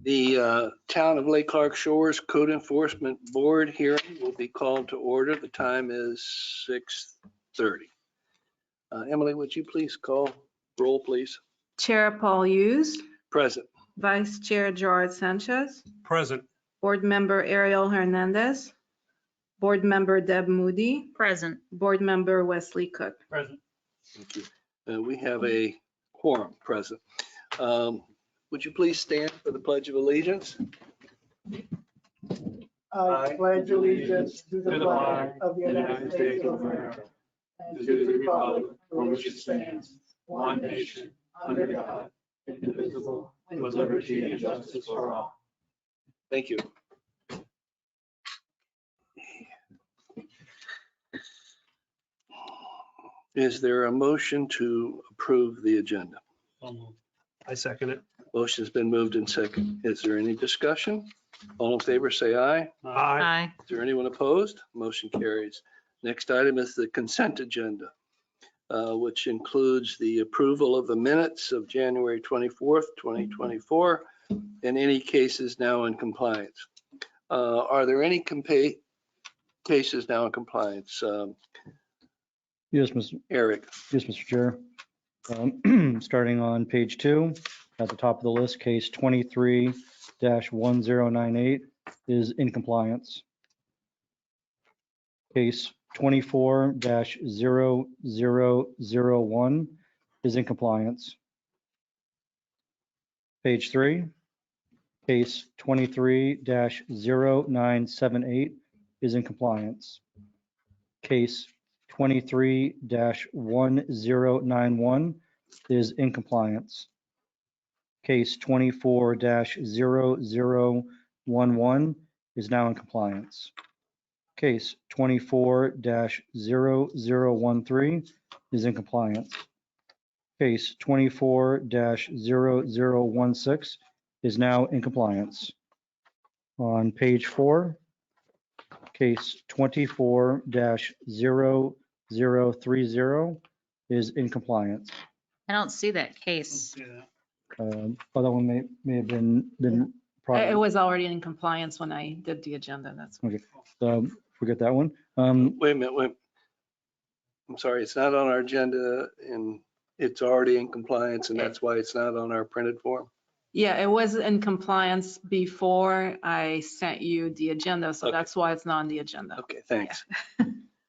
The Town of Lake Clark Shores Code Enforcement Board hearing will be called to order. The time is 6:30. Emily, would you please call roll, please? Chair Paul Hughes, Present. Vice Chair George Sanchez, Present. Board Member Ariel Hernandez, Board Member Deb Moody, Present. Board Member Wesley Cook. Present. Thank you. We have a quorum present. Would you please stand for the Pledge of Allegiance? I pledge allegiance to the flag of the United States of America and to the republic for which it stands, one nation, under God, indivisible, with liberty and justice for all. Thank you. Is there a motion to approve the agenda? I second it. Motion's been moved and second. Is there any discussion? All in favor, say aye. Aye. Aye. Is there anyone opposed? Motion carries. Next item is the consent agenda, which includes the approval of the minutes of January 24th, 2024, and any cases now in compliance. Are there any cases now in compliance? Yes, Mr. Eric? Yes, Mr. Chair. Starting on page 2, at the top of the list, case 23-1098 is in compliance. Case 24-0001 is in compliance. Page 3, case 23-0978 is in compliance. Case 23-1091 is in compliance. Case 24-0011 is now in compliance. Case 24-0013 is in compliance. Case 24-0016 is now in compliance. On page 4, case 24-0030 is in compliance. I don't see that case. Oh, that one may have been It prior. was already in compliance when I did the agenda. That's Okay, forget that one. Wait a minute. I'm sorry, it's not on our agenda and it's already in compliance and that's why it's not on our printed form? yeah, it was in compliance before I sent you the agenda, so Okay. that's why it's not on the agenda. Okay, thanks.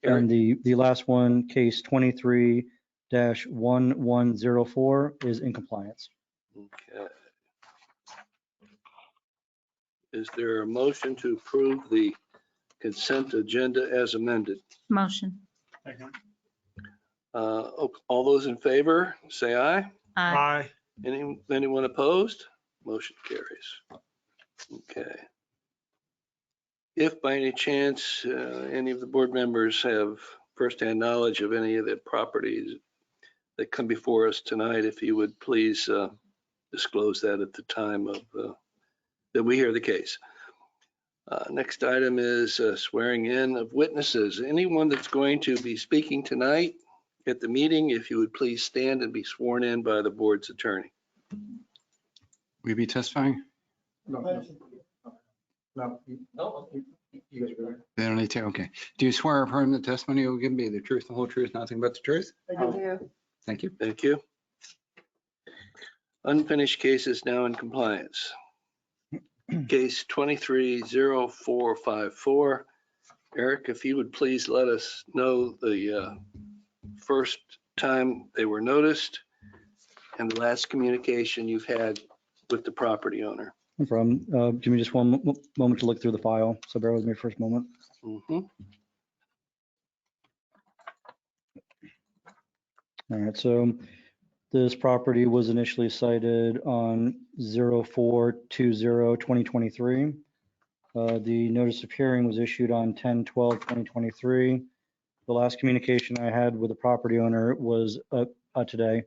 And the last one, case 23-1104 is in compliance. Okay. Is there a motion to approve the consent agenda as amended? Motion. All those in favor, say aye. Aye. Aye. Anyone opposed? Motion carries. Okay. If by any chance, any of the board members have firsthand knowledge of any of the properties that come before us tonight, if you would please disclose that at the time of that we hear the case. Next item is swearing in of witnesses. Anyone that's going to be speaking tonight at the meeting, if you would please stand and be sworn in by the board's attorney. Will you be testifying? No. You guys were They don't need to, okay. Do you swear or affirm the testimony you will give me the truth, the whole truth, nothing but the truth? there. Thank you. Thank you. Unfinished cases now in compliance. Case 230454. Eric, if you would please let us know the first time they were noticed and the last communication you've had with the property owner. No problem. Give me just one moment to look through the file, so bear with me for a moment. Mhm. All right, so this property was initially cited on 04/20/2023. The notice of hearing was issued on 10/12/2023. The last communication I had with the property owner was today.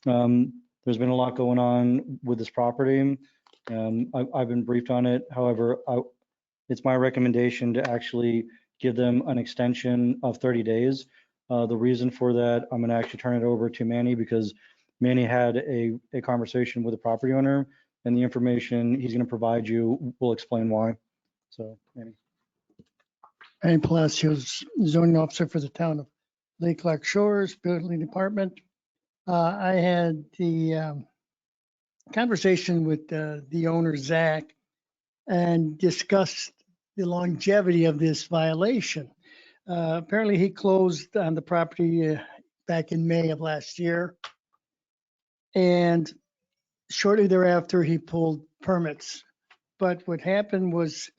There's been a lot going on with this property. I've been briefed on it. However, it's my recommendation to actually give them an extension of 30 days. The reason for that, I'm going to actually turn it over to Manny because Manny had a conversation with the property owner and the information he's going to provide you will explain why. So, Annie. Andy Palacios, zoning officer for the town of Lake Clark Shores, building department. I had the conversation with the owner, Zach, and discussed the longevity of this violation. Apparently, he closed on the property back in May of last year. And shortly thereafter, he pulled permits. But what happened was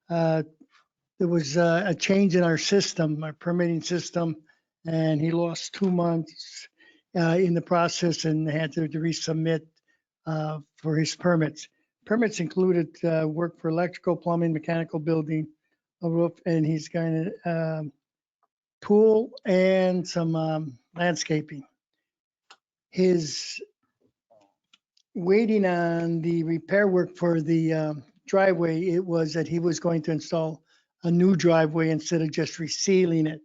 there was a change in our system, our permitting system, and he lost 2 months in the process and had to resubmit for his permits. Permits included work for electrical, plumbing, mechanical, building, a roof, and he's going to pool and some landscaping. His waiting on the repair work for the driveway, it was that he was going to install a new driveway instead of just resealing it.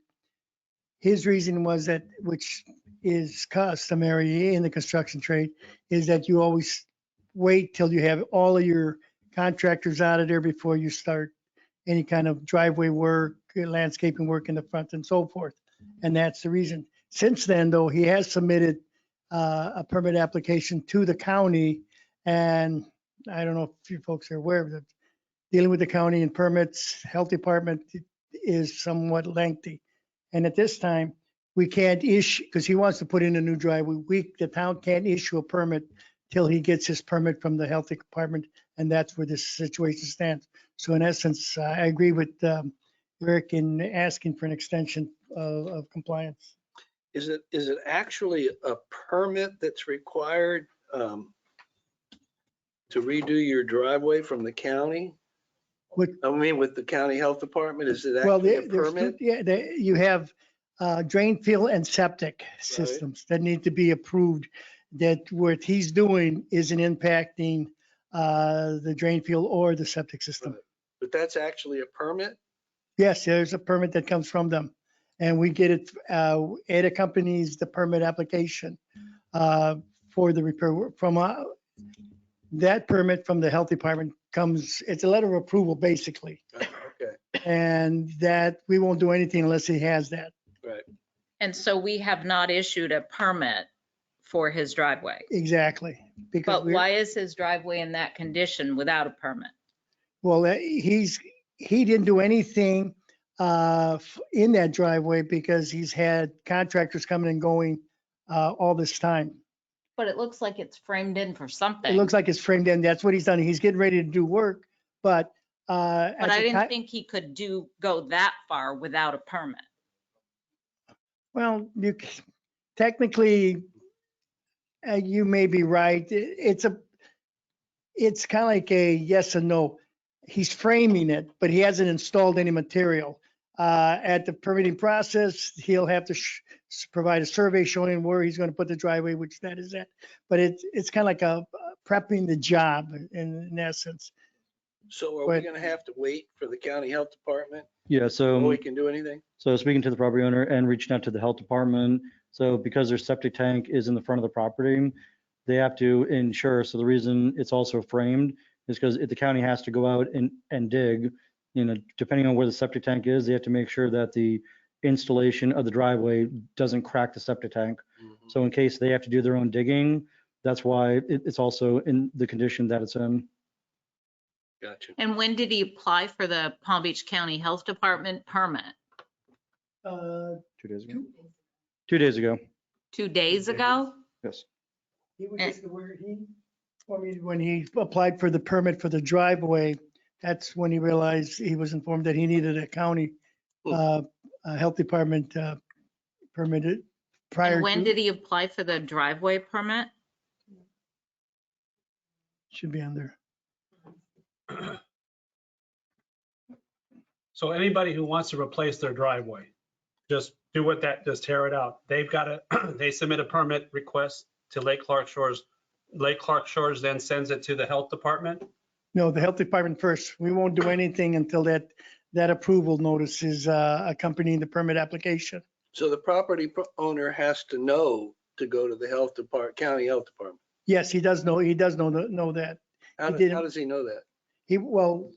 His reason was that, which is customary in the construction trade, is that you always wait till you have all of your contractors out of there before you start any kind of driveway work, landscaping work in the front and so forth. And that's the reason. Since then, though, he has submitted a permit application to the county. And I don't know if you folks are aware of that. Dealing with the county and permits, health department is somewhat lengthy. And at this time, we can't issue, because he wants to put in a new driveway, the town can't issue a permit till he gets his permit from the health department. And that's where this situation stands. So in essence, I agree with Eric in asking for an extension of compliance. Is it actually a permit that's required to redo your driveway from the county? With- I mean, with the county health department, is it Well, actually a there's permit? you have drain field and septic systems that need to be approved. That what he's doing isn't impacting the drain field or the septic system. Right. But that's actually a permit? Yes, there's a permit that comes from them. And we get it, it accompanies the permit application for the repair work. From that permit from the health department comes, it's a letter of approval, basically. Okay, And that we won't do anything unless he has that. right. And so we have not issued a permit for his driveway. Exactly. Because But why is his driveway in that condition without a permit? well, he didn't do anything in that driveway because he's had contractors coming and going all this time. But it looks like it's framed in for It something. looks like it's framed in. That's what he's done. He's getting ready to do work, but. But I didn't think he could go that far without a permit. Well, technically, you may be right. It's kind of like a yes and no. He's framing it, but he hasn't installed any material. At the permitting process, he'll have to provide a survey showing where he's going to put the driveway, which that is at. But it's kind of like a prepping the job in essence. So are we But- gonna have to wait for the county health department Yeah, before we so, can do anything? so speaking to the property owner and reaching out to the health department. So because their septic tank is in the front of the property, they have to ensure, so the reason it's also framed is because if the county has to go out and dig, depending on where the septic tank is, they have to make sure that the installation of the driveway doesn't crack the septic tank. Mhm. So in case they have to do their own digging, that's why it's also in the condition that it's in. Gotcha. And when did he apply for the Palm Beach County Health Department permit? 2 days ago. 2 days ago, 2 days ago? yes. He was just aware, when he applied for the permit for the driveway, that's when he realized he was informed that he needed a county health department permitted prior And when to, did he apply for the driveway permit? should be on there. So anybody who wants to replace their driveway, just tear it out. They've got they submit a permit request to Lake Clark Shores. Lake Clark Shores then sends it to the health department. No, the health department first. We won't do anything until that approval notice is accompanying the permit application. So the property owner has to know to go to the county health department. Yes, he does know that. How He did it. how does he know that? Well,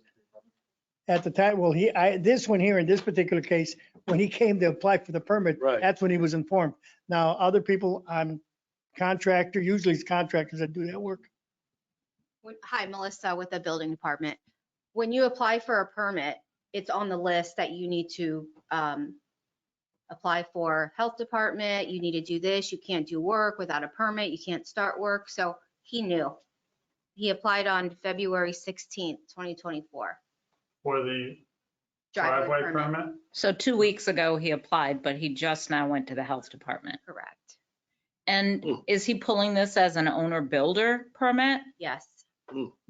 at the time, this one here, in this particular case, when he came to apply for the permit, Right. that's when he was informed. Now, other people, contractor, usually it's contractors that do that work. Hi, Melissa with the building department. When you apply for a permit, it's on the list that you need to apply for health department. You need to do this. You can't do work without a permit. You can't start work. So he knew. He applied on February 16th, 2024. For the driveway permit? So 2 weeks ago, he applied, but he just now went to the health department. Correct. And is he pulling this as an owner builder permit? Yes.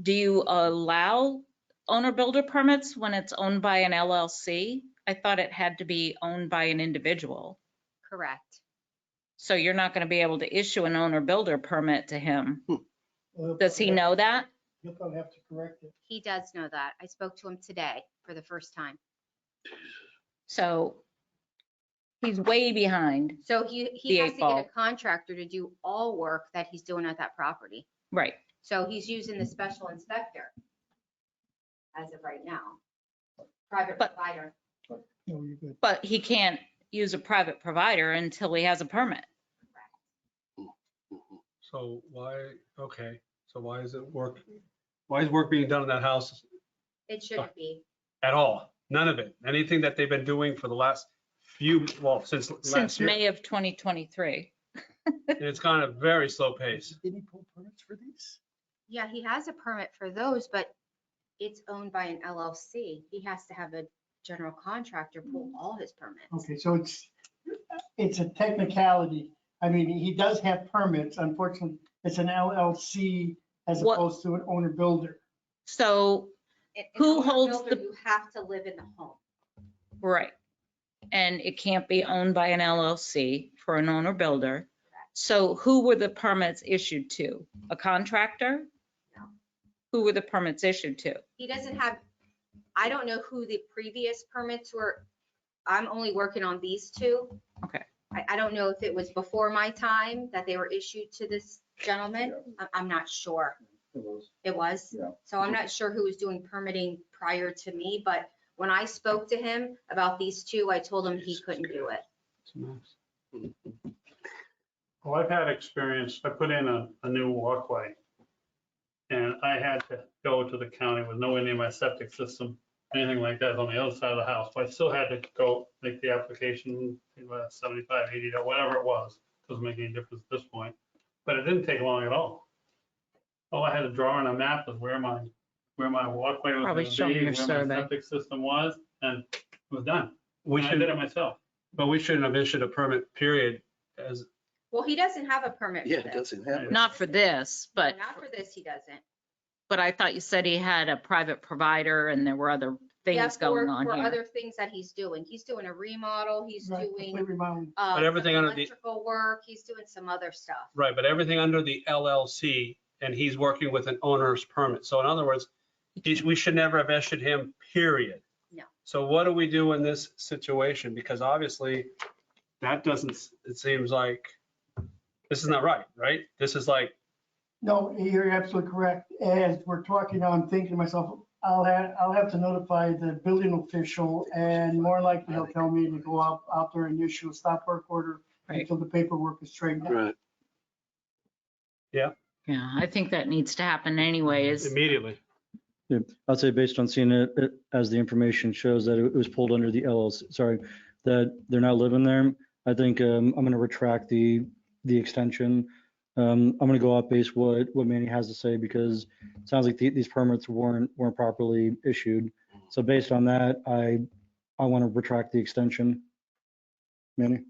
Do you allow owner builder permits when it's owned by an LLC? I thought it had to be owned by an individual. Correct. So you're not going to be able to issue an owner builder permit to him. Does he know that? He'll probably have to correct it. He does know that. I spoke to him today for the first time. So he's way behind. So he The has eight to ball. get a contractor to do all work that he's doing at that property. Right. So he's using the special inspector as of right now. Private But- provider. No, you're good. But he can't use a private provider until he has a permit. So why, okay, so why is work being done in that house It shouldn't be. at all? None of it. Anything that they've been doing for the last since Since last year. May of 2023. And it's gone at a very slow pace. Did he pull permits for these? Yeah, he has a permit for those, but it's owned by an LLC. He has to have a general contractor pull all his permits. Okay, so it's a technicality. I mean, he does have permits. Unfortunately, it's an LLC as What- opposed to an owner builder. So, In Who owner holds builder, the- You have to live in the home. right. And it can't be owned by an LLC for an owner builder. So who were the permits issued to? A contractor? No. Who were the permits issued to? He doesn't have, I don't know who the previous permits were. I'm only working on these two. Okay. I don't know if it was before my time that they were issued to this gentleman. I'm not sure. It was? Yeah. So I'm not sure who was doing permitting prior to me, but when I spoke to him about these two, I told him he couldn't do it. Well, I've had experience, I put in a new walkway. And I had to go to the county with nowhere near my septic system, anything like that on the other side of the house. But I still had to go make the application, 75, 80, or whatever it was. Doesn't make any difference at this point. But it didn't take long at all. All I had to draw on a map was where my walkway was Probably going show to me be, your where my survey. septic system was, and it was done. We And I did should, it myself. but we shouldn't have issued a permit, period, as, Well, he doesn't have a permit Yeah, for it this. doesn't have it. Not for this, but, Not for this, he doesn't. but I thought you said he had a private provider and there were other Yeah, things going on for here. other things that he's doing. He's doing a remodel, he's Right, doing complete remodel. But everything some under the- electrical work, he's doing some other stuff. Right, but everything under the LLC, and he's working with an owner's permit. So in other words, we should never have issued him, period. No. So what do we do in this situation? Because obviously, that doesn't, it seems like, this is not right, right? This is like, No, you're absolutely correct. As we're talking, I'm thinking to myself, I'll have to notify the building official, and more likely he'll tell me to go out there and issue a stop work order Right. until the paperwork is straightened out. Right. Yeah, I think that needs to happen anyways. immediately. yeah, I'd say based on seeing it as the information shows that it was pulled under the LLC, sorry, that they're not living there. I think I'm going to retract the extension. I'm going to go off base what Manny has to say, because it sounds like these permits weren't properly issued. So based on that, I want to retract the extension. Manny?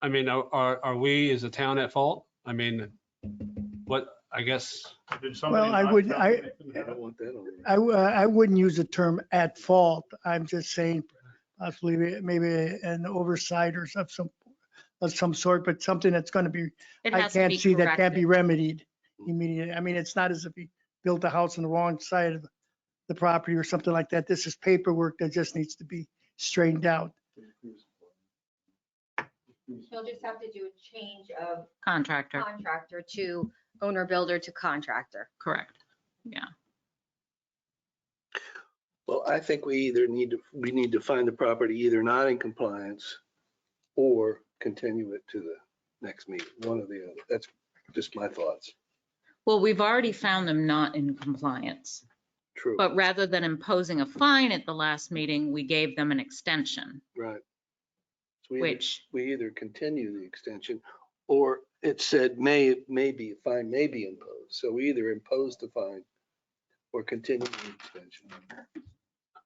I mean, are we as a town at fault? I mean, what, I guess. Well, I would, I don't want that on there. I wouldn't use the term at fault. I'm just saying possibly maybe an oversight or of some sort, but something that's going to be, It I has to can't be see that can't be corrected. remedied immediately. I mean, it's not as if he built a house on the wrong side of the property or something like that. This is paperwork that just needs to be straightened out. He'll just have to do a change of Contractor, contractor to owner builder to contractor. correct. Well, I think we need to find the property either not in compliance or continue it to the next meeting, one or the other. That's just my thoughts. Well, we've already found them not in compliance, True, but rather than imposing a fine at the last meeting, we gave them an extension, right. So which, we either continue the extension or it said fine may be imposed. So we either impose the fine or continue the extension.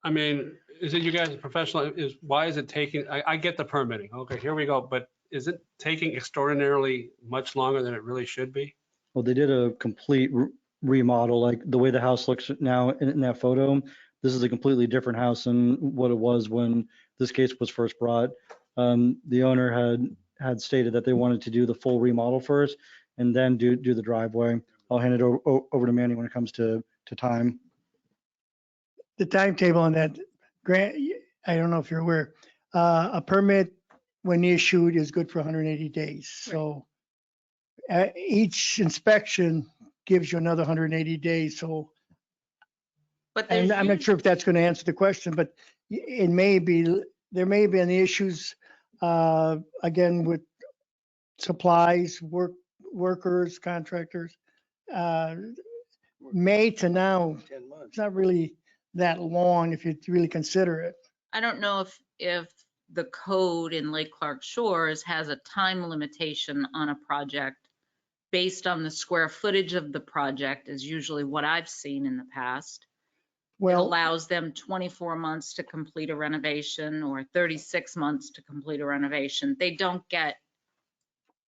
I mean, is it you guys professional, why is it taking, I get the permitting, okay, here we go, but is it taking extraordinarily much longer than it really should be? Well, they did a complete remodel, like the way the house looks now in that photo. This is a completely different house than what it was when this case was first brought. The owner had stated that they wanted to do the full remodel first and then do the driveway. I'll hand it over to Manny when it comes to time. The timetable on that grant, I don't know if you're aware, a permit when issued is good for 180 days. So each inspection gives you another 180 days. So but I'm there's, not sure if that's going to answer the question, but it may be, there may be any issues, again, with supplies, workers, contractors. May to now, 10 months. it's not really that long if you really consider it. I don't know if the code in Lake Clark Shores has a time limitation on a project based on the square footage of the project is usually what I've seen in the past. It Well, allows them 24 months to complete a renovation or 36 months to complete a renovation. They don't get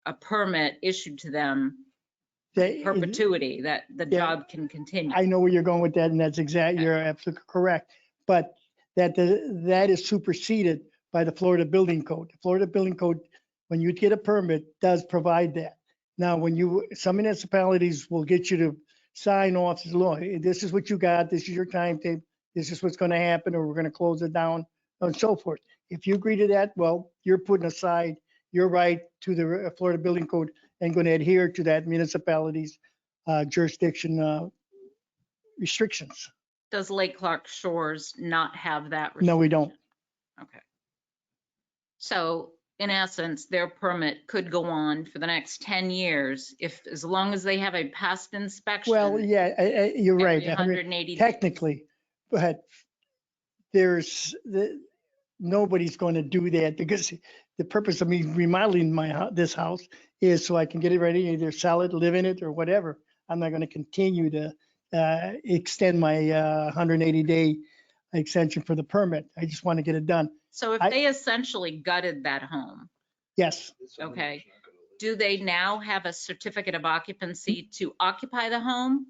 a permit issued to them they- perpetuity that the Yeah. job can continue. I know where you're going with that, and that's exactly, you're absolutely correct. But that is superseded by the Florida Building Code. The Florida Building Code, when you get a permit, does provide that. Now, some municipalities will get you to sign off, says, look, this is what you got, this is your timetable, this is what's going to happen, or we're going to close it down, and so forth. If you agree to that, well, you're putting aside your right to the Florida Building Code and going to adhere to that municipality's jurisdiction restrictions. Does Lake Clark Shores not have that? No, we don't. restriction? Okay. So in essence, their permit could go on for the next 10 years as long as they have a past inspection. Well, yeah, you're every right. 180 days. Technically, but nobody's going to do that because the purpose of me remodeling this house is so I can get it ready, either sell it, live in it, or whatever. I'm not going to continue to extend my 180-day extension for the permit. I just want to get it done. So if they essentially gutted that home, Yes, okay, do they now have a certificate of occupancy to occupy the home?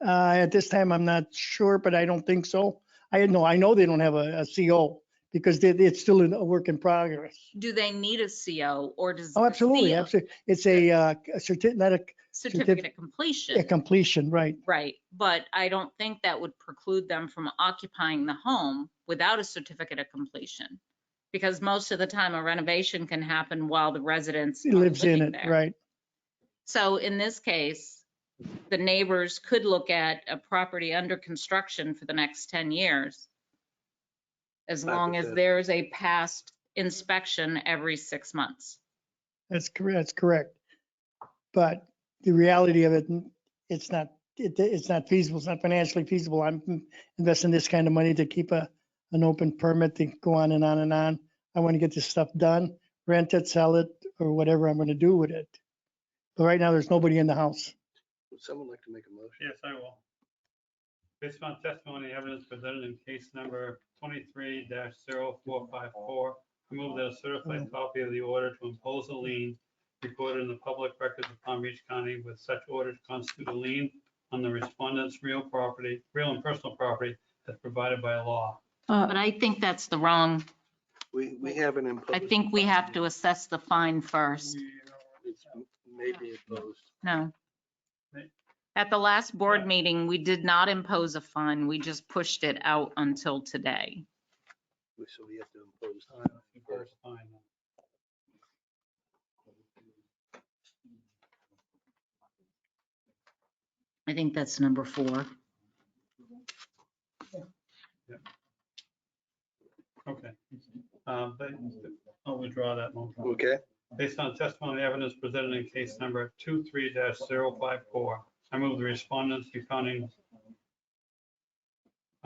at this time, I'm not sure, but I don't think so. I know they don't have a CO because it's still a work in progress. Do they need a CO or does? Oh, the absolutely, CO absolutely. It's a not Certificate of a completion, completion, right? right? But I don't think that would preclude them from occupying the home without a certificate of completion. Because most of the time a renovation can happen while the residents It are lives in living it, there. right? So in this case, the neighbors could look at a property under construction for the next 10 years. As long as Hypothetical. there's a past inspection every 6 months. That's correct. That's correct. But the reality of it, it's not feasible. It's not financially feasible. I'm investing this kind of money to keep an open permit to go on and on and on. I want to get this stuff done, rent it, sell it, or whatever I'm going to do with it. But right now, there's nobody in the house. Would someone like to make a motion? Yes, I will. Based on testimony and evidence presented in case number 23-0454, I move that a certified copy of the order to impose a lien recorded in the public records of Palm Beach County with such order to constitute a lien on the respondent's real and personal property as provided by law. But I think that's the wrong, We haven't imposed. I think we have to assess the fine first. It's maybe imposed. No. At the last board meeting, we did not impose a fine. We just pushed it out until today. So we have to impose. Impose fine. I think that's number 4. Okay. But I'll withdraw that motion. Okay, Based on testimony and evidence presented in case number 23-054, I move the respondents be found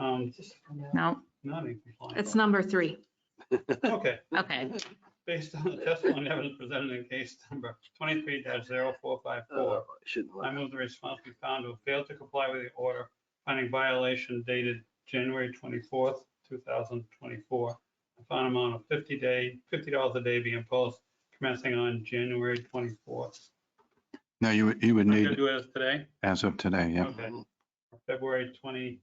No, not in compliance. It's number 3. Okay. okay. Based on the testimony and evidence presented in case number 23-0454, I shouldn't. I move the response be found to have failed to comply with the order finding violation dated January 24th, 2024. A fine amount of $50 a day be imposed commencing on January 24th. No, you would I'm gonna need, do it as today? as of today, yeah. Okay. February 28th,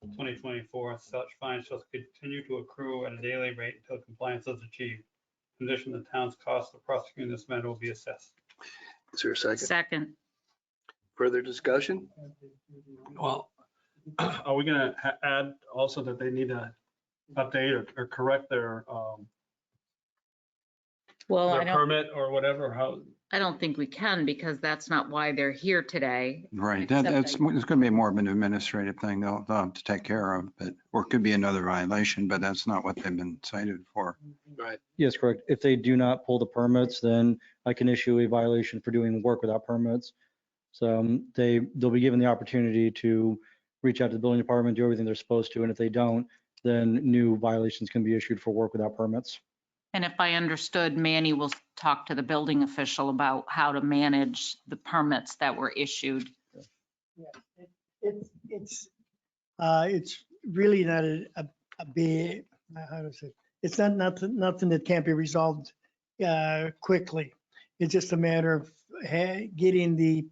2024, such fine shall continue to accrue at a daily rate until compliance is achieved. Condition the town's cost of prosecuting this matter will be assessed. Is there a second? Second. Further discussion? Well, are we gonna add also that they need to update or correct their Well, I don't, permit or whatever? How, I don't think we can because that's not why they're here today. Right, Except it's that- going to be more of an administrative thing they'll have to take care of, but, or it could be another violation, but that's not what they've been cited for. Right. Yes, correct. If they do not pull the permits, then I can issue a violation for doing work without permits. So they'll be given the opportunity to reach out to the building department, do everything they're supposed to, and if they don't, then new violations can be issued for work without permits. And if I understood, Manny will talk to the building official about how to manage the permits that were issued. It's really not a big, how to say, it's not nothing that can't be resolved quickly. It's just a matter of getting the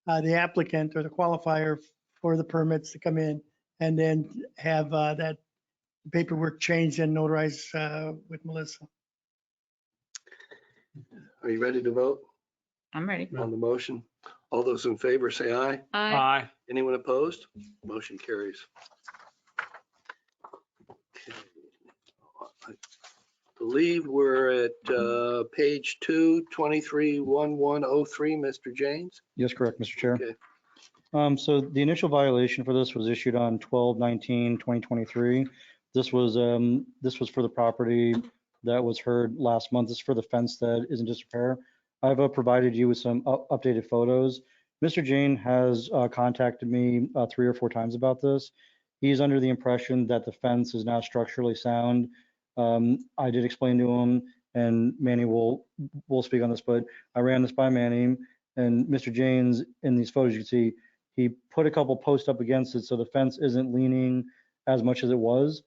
applicant or the qualifier for the permits to come in and then have that paperwork changed and notarized with Melissa. Are you ready to vote I'm ready. on the motion? All those in favor say aye. aye. Anyone opposed? Motion carries. Okay. I believe we're at page 2, 231103, Mr. James. Yes, correct, Mr. Chair. Okay. So the initial violation for this was issued on 12/19/2023. This was for the property that was heard last month. This is for the fence that is in disrepair. I've provided you with some updated photos. Mr. Jane has contacted me 3 or 4 times about this. He's under the impression that the fence is not structurally sound. I did explain to him, and Manny will speak on this, but I ran this by Manny, and Mr. Jane's in these photos, you can see, he put a couple posts up against it, so the fence isn't leaning as much as it was.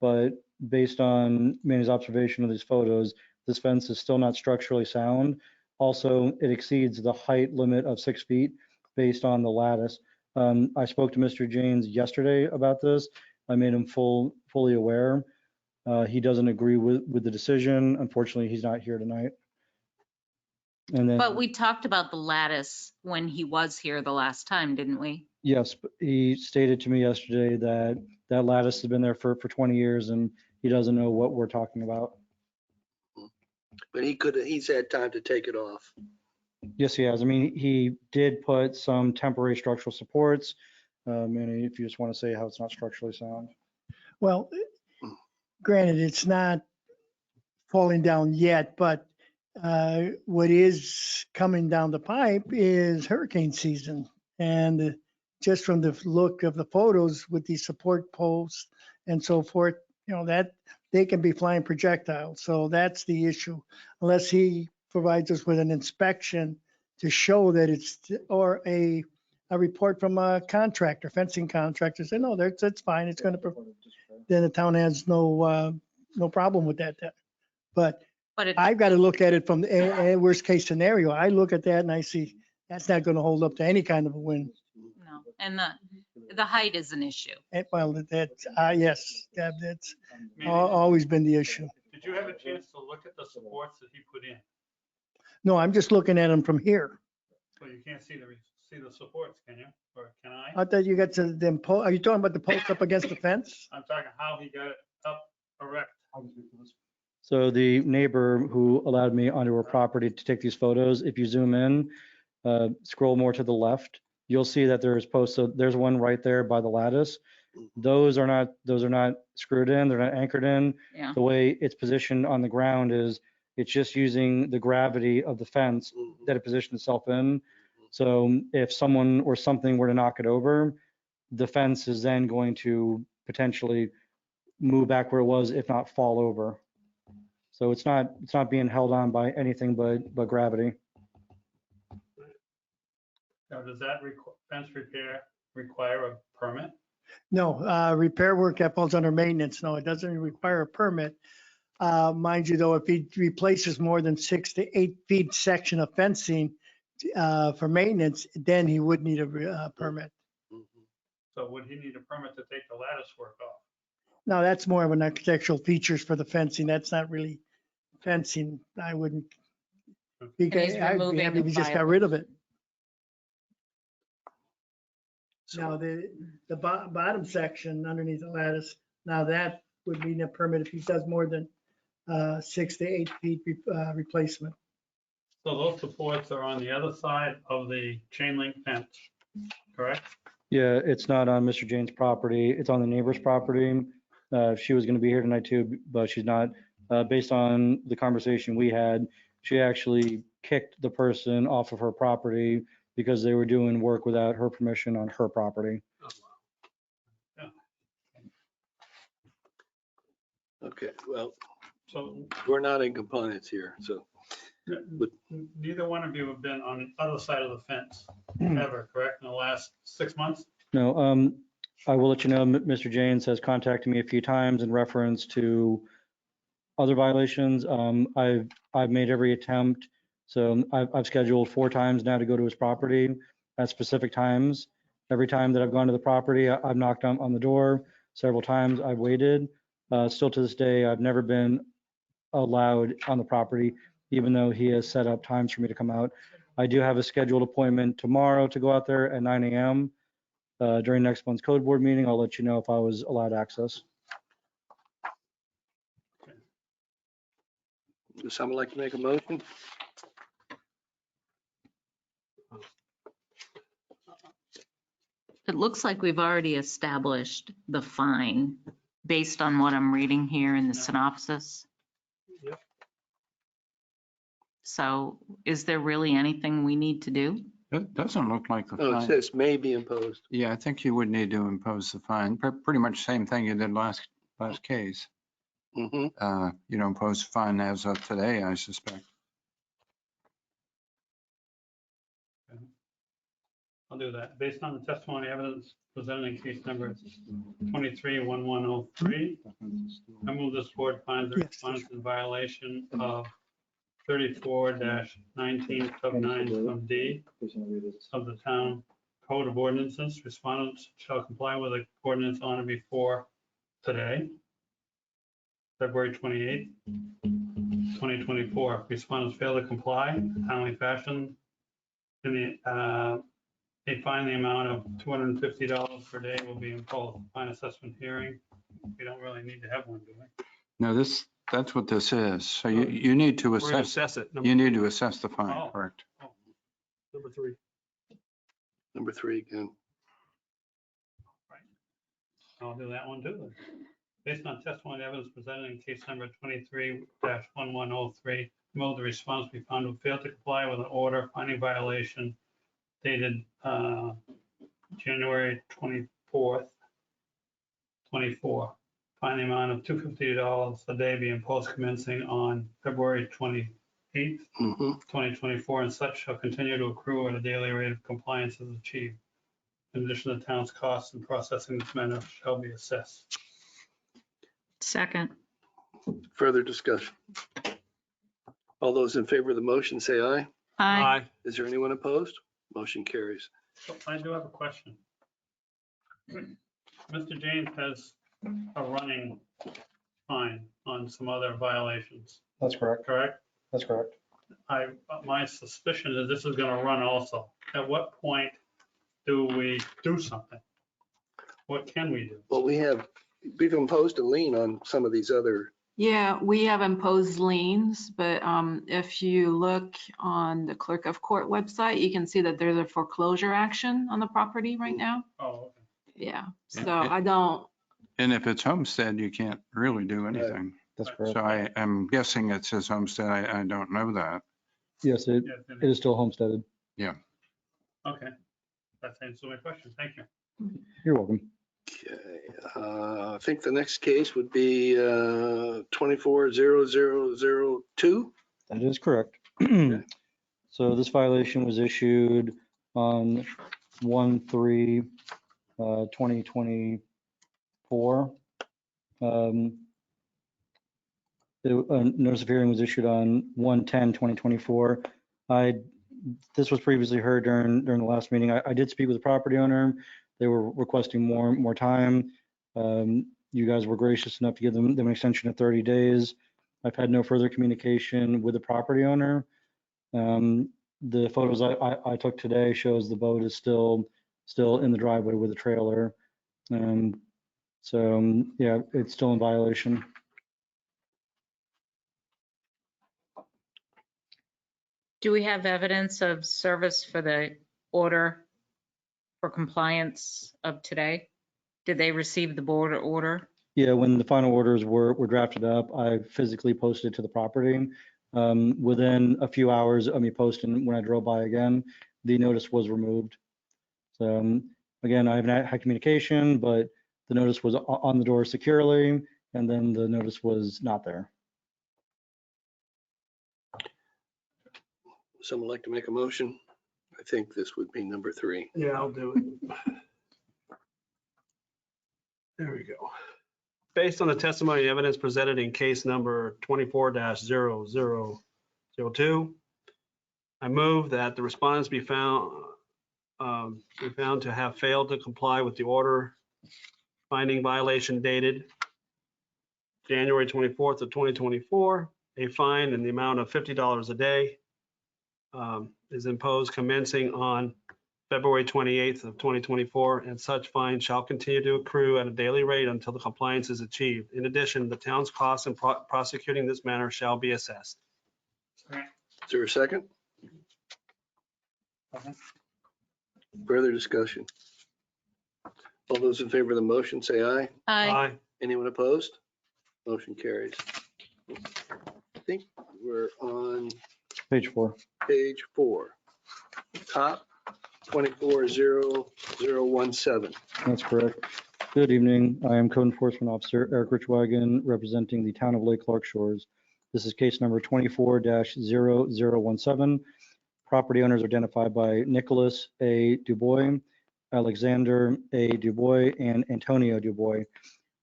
But based on Manny's observation of these photos, this fence is still not structurally sound. Also, it exceeds the height limit of 6 feet based on the lattice. I spoke to Mr. Janes yesterday about this. I made him fully aware. He doesn't agree with the decision. Unfortunately, he's not here tonight. And then, But we talked about the lattice when he was here the last time, didn't we? yes, but he stated to me yesterday that that lattice has been there for 20 years and he doesn't know what we're talking about. But he's had time to take it off. Yes, he has. I mean, he did put some temporary structural supports. And if you just want to say how it's not structurally sound. Well, granted, it's not falling down yet, but what is coming down the pipe is hurricane season. And just from the look of the photos with these support posts and so forth, you know, that they can be flying projectiles. So that's the issue. Unless he provides us with an inspection to show that it's, or a report from a contractor, fencing contractor, say, no, that's fine. It's going to, then the town has no problem with that. But But it, I've got to look at it from the worst case scenario. I look at that and I see that's not going to hold up to any kind of a wind. no, and the height is an issue. Well, that's, yes, that's Maybe- always been the issue. Did you have a chance to look at the supports that he put in? No, I'm just looking at them from here. So you can't see the supports, can you? Or can I? I thought you got to them, are you talking about the post up against the fence? I'm talking how he got it up erect. So the neighbor who allowed me onto her property to take these photos, if you zoom in, scroll more to the left, you'll see that there's posts. So there's one right there by the lattice. Those are not screwed in, they're not anchored in. Yeah. The way it's positioned on the ground is it's just using the gravity of the fence that it positioned itself in. So if someone or something were to knock it over, the fence is then going to potentially move back where it was, if not fall over. So it's not being held on by anything but gravity. Now, does that fence repair require a permit? No, repair work that falls under maintenance. No, it doesn't require a permit. Mind you, though, if he replaces more than 6 to 8 feet section of fencing for maintenance, then he would need a permit. So would he need a permit to take the lattice work off? Now, that's more of an architectural features for the fencing. That's not really fencing. I wouldn't. he's I'd be removing happy if the he just got violation. rid of it. Now, So the bottom section underneath the lattice, now that would need a permit if he does more than 6 to 8 feet replacement. So those supports are on the other side of the chain link fence, correct? Yeah, it's not on Mr. Jane's property. It's on the neighbor's property. She was going to be here tonight too, but she's not. Based on the conversation we had, she actually kicked the person off of her property because they were doing work without her permission on her property. okay, well, So we're not in compliance here, so. neither one of you have been on the other side of the fence ever, correct, in the last 6 months? No, I will let you know, Mr. Janes has contacted me a few times in reference to other violations. I've made every attempt. So I've scheduled 4 times now to go to his property at specific times. Every time that I've gone to the property, I've knocked on the door several times. I've waited. Still to this day, I've never been allowed on the property, even though he has set up times for me to come out. I do have a scheduled appointment tomorrow to go out there at 9 a.m. During next month's code board meeting. I'll let you know if I was allowed access. Would someone like to make a motion? It looks like we've already established the fine based on what I'm reading here in the synopsis. Yep. So is there really anything we need to do? It doesn't look like a Oh, it fine. says may be imposed. Yeah, I think you would need to impose the fine. Pretty much same thing you did last case. Mm-hmm. Impose a fine as of today, I suspect. I'll do that. Based on the testimony evidence presented in case number 23-1103, I move this board finds the Yes. respondents in violation of 34-19 sub 9 sub D of the town code of ordinances. Respondents shall comply with the ordinance on or before today, February 28th, 2024. Respondents fail to comply in a timely fashion, in the a fine the amount of $250 per day will be imposed. Fine assessment hearing, we don't really need to have one, do we? No, that's what this is. So you need to We're gonna assess, assess it. you need to assess the fine, Oh. correct? Number 3. Number 3 again. I'll do that one too. then. Based on testimony and evidence presented in case number 23-1103, move the response be found to fail to comply with an order finding violation dated January 24th, 24. Fine the amount of $250 a day be imposed commencing on February 28th, Mm-hmm. 2024, and such shall continue to accrue at a daily rate of compliance as achieved. In addition, the town's costs in processing this matter shall be assessed. Second. Further discussion. All those in favor of the motion, say aye. Aye. Is there anyone opposed? Motion carries. So I do have a question. Mr. James has a running fine on some other violations, That's correct. correct? That's correct. My suspicion is this is gonna run also. At what point do we do something? What can we do? Well, we've imposed a lien on some of these other, Yeah, we have imposed liens, but if you look on the clerk of court website, you can see that there's a foreclosure action on the property right now. Oh, Yeah, so Yeah, I don't, And if it's homestead, you can't really do anything. That's So correct. I am guessing it says homestead. I don't know that. Yes, it Yes, it is still homesteaded. Okay. That answers my question. Thank you. You're welcome. Okay, I think the next case would be 240002. That is correct. Okay. So this violation was issued on 1/3/2024. The notice of hearing was issued on 1/10/2024. This was previously heard during the last meeting. I did speak with the property owner. They were requesting more time. You guys were gracious enough to give them an extension of 30 days. I've had no further communication with the property owner. The photos I took today shows the boat is still in the driveway with the trailer. So yeah, it's still in violation. Do we have evidence of service for the order for compliance of today? Did they receive the board order? Yeah, when the final orders were drafted up, I physically posted to the property. Within a few hours of me posting, when I drove by again, the notice was removed. So again, I haven't had communication, but the notice was on the door securely, and then the notice was not there. Someone like to make a motion? I think this would be number 3. Yeah, I'll do it. There we go. Based on the testimony and evidence presented in case number 24-0002, I move that the respondents be found to have failed to comply with the order finding violation dated January 24th of 2024. A fine in the amount of $50 a day is imposed commencing on February 28th of 2024, and such fine shall continue to accrue at a daily rate until the compliance is achieved. In addition, the town's costs in prosecuting this matter shall be assessed. Is there a second? Further discussion? All those in favor of the motion, say aye. Aye. Anyone opposed? Motion carries. I think we're on Page 4. page 4. Top 240017. That's correct. Good evening. I am Code Enforcement Officer Eric Richwagon, representing the town of Lake Clark Shores. This is case number 24-0017. Property owners identified by Nicholas A. Dubois, Alexander A. Dubois, and Antonio Dubois.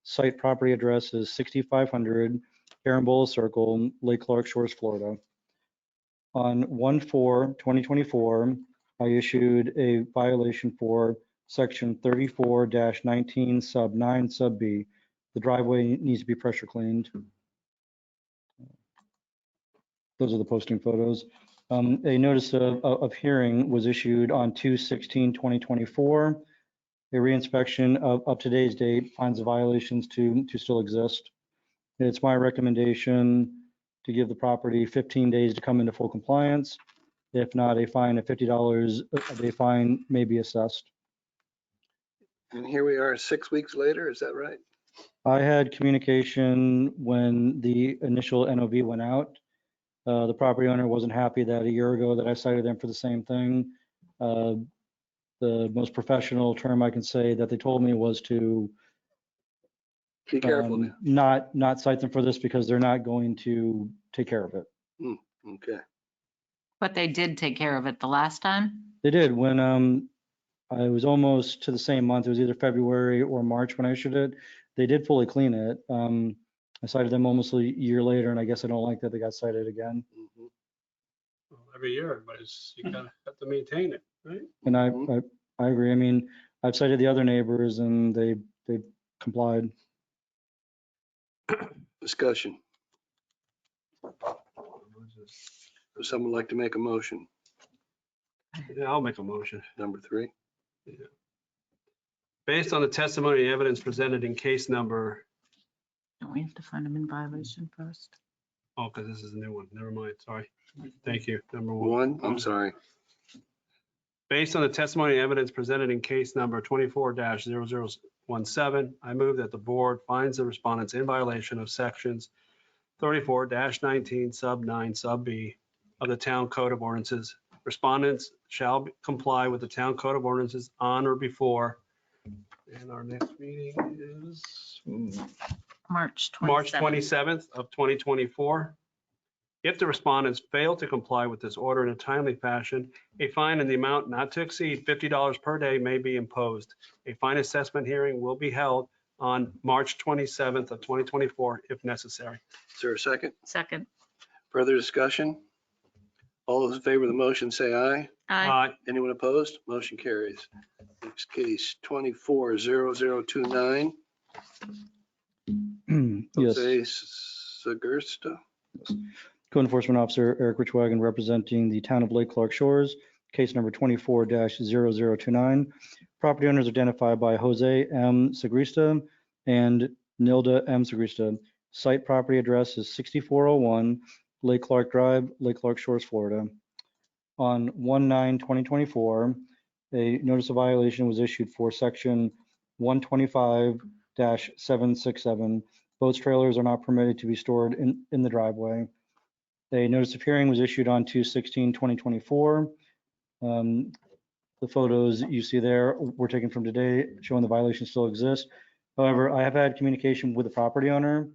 Site property address is 6500 Carambola Circle, Lake Clark Shores, Florida. On 1/4/2024, I issued a violation for section 34-19 sub 9 sub B. The driveway needs to be pressure cleaned. Those are the posting photos. A notice of hearing was issued on 2/16/2024. A reinspection of today's date finds the violations to still exist. It's my recommendation to give the property 15 days to come into full compliance. If not, a fine of $50 a day fine may be assessed. And here we are 6 weeks later, is that right? I had communication when the initial NOV went out. The property owner wasn't happy that a year ago that I cited them for the same thing. The most professional term I can say that they told me was to Be careful now. not cite them for this because they're not going to take care of it. Okay. But they did take care of it the last time? They did when I was almost to the same month. It was either February or March when I issued it. They did fully clean it. I cited them almost a year later, and I guess I don't like that they got cited again. Mhm. Well, every year, but you gotta have to maintain it, right? And I Mhm. agree. I mean, I've cited the other neighbors and they complied. Discussion. Would someone like to make a motion? Yeah, I'll make a motion. Number 3. Based on the testimony and evidence presented in case number, Don't we have to find them in violation first? oh, because this is a new one. Never mind, sorry. Thank you. Number 1. 1, I'm sorry. Based on the testimony and evidence presented in case number 24-0017, I move that the board finds the respondents in violation of sections 34-19 sub 9 sub B of the Town Code of Ordinances. Respondents shall comply with the Town Code of Ordinances on or before, and our next meeting is March March 27th. 27th of 2024. If the respondents fail to comply with this order in a timely fashion, a fine in the amount not to exceed $50 per day may be imposed. A fine assessment hearing will be held on March 27th of 2024 if necessary. Is there a second? Second. Further discussion? All those in favor of the motion say aye. Aye. Anyone opposed? Motion carries. Next case, 24-0029. Yes. Jose Sagursta. Code Enforcement Officer Eric Richwagon representing the Town of Lake Clark Shores, case number 24-0029. Property owners identified by Jose M. Sagrista and Nilda M. Sagrista. Site property address is 6401 Lake Clark Drive, Lake Clark Shores, Florida. On 1/9/2024, a notice of violation was issued for section 125-767. Boats, trailers are not permitted to be stored in the driveway. A notice of hearing was issued on 2/16/2024. The photos you see there were taken from today, showing the violation still exists. However, I have had communication with the property owner.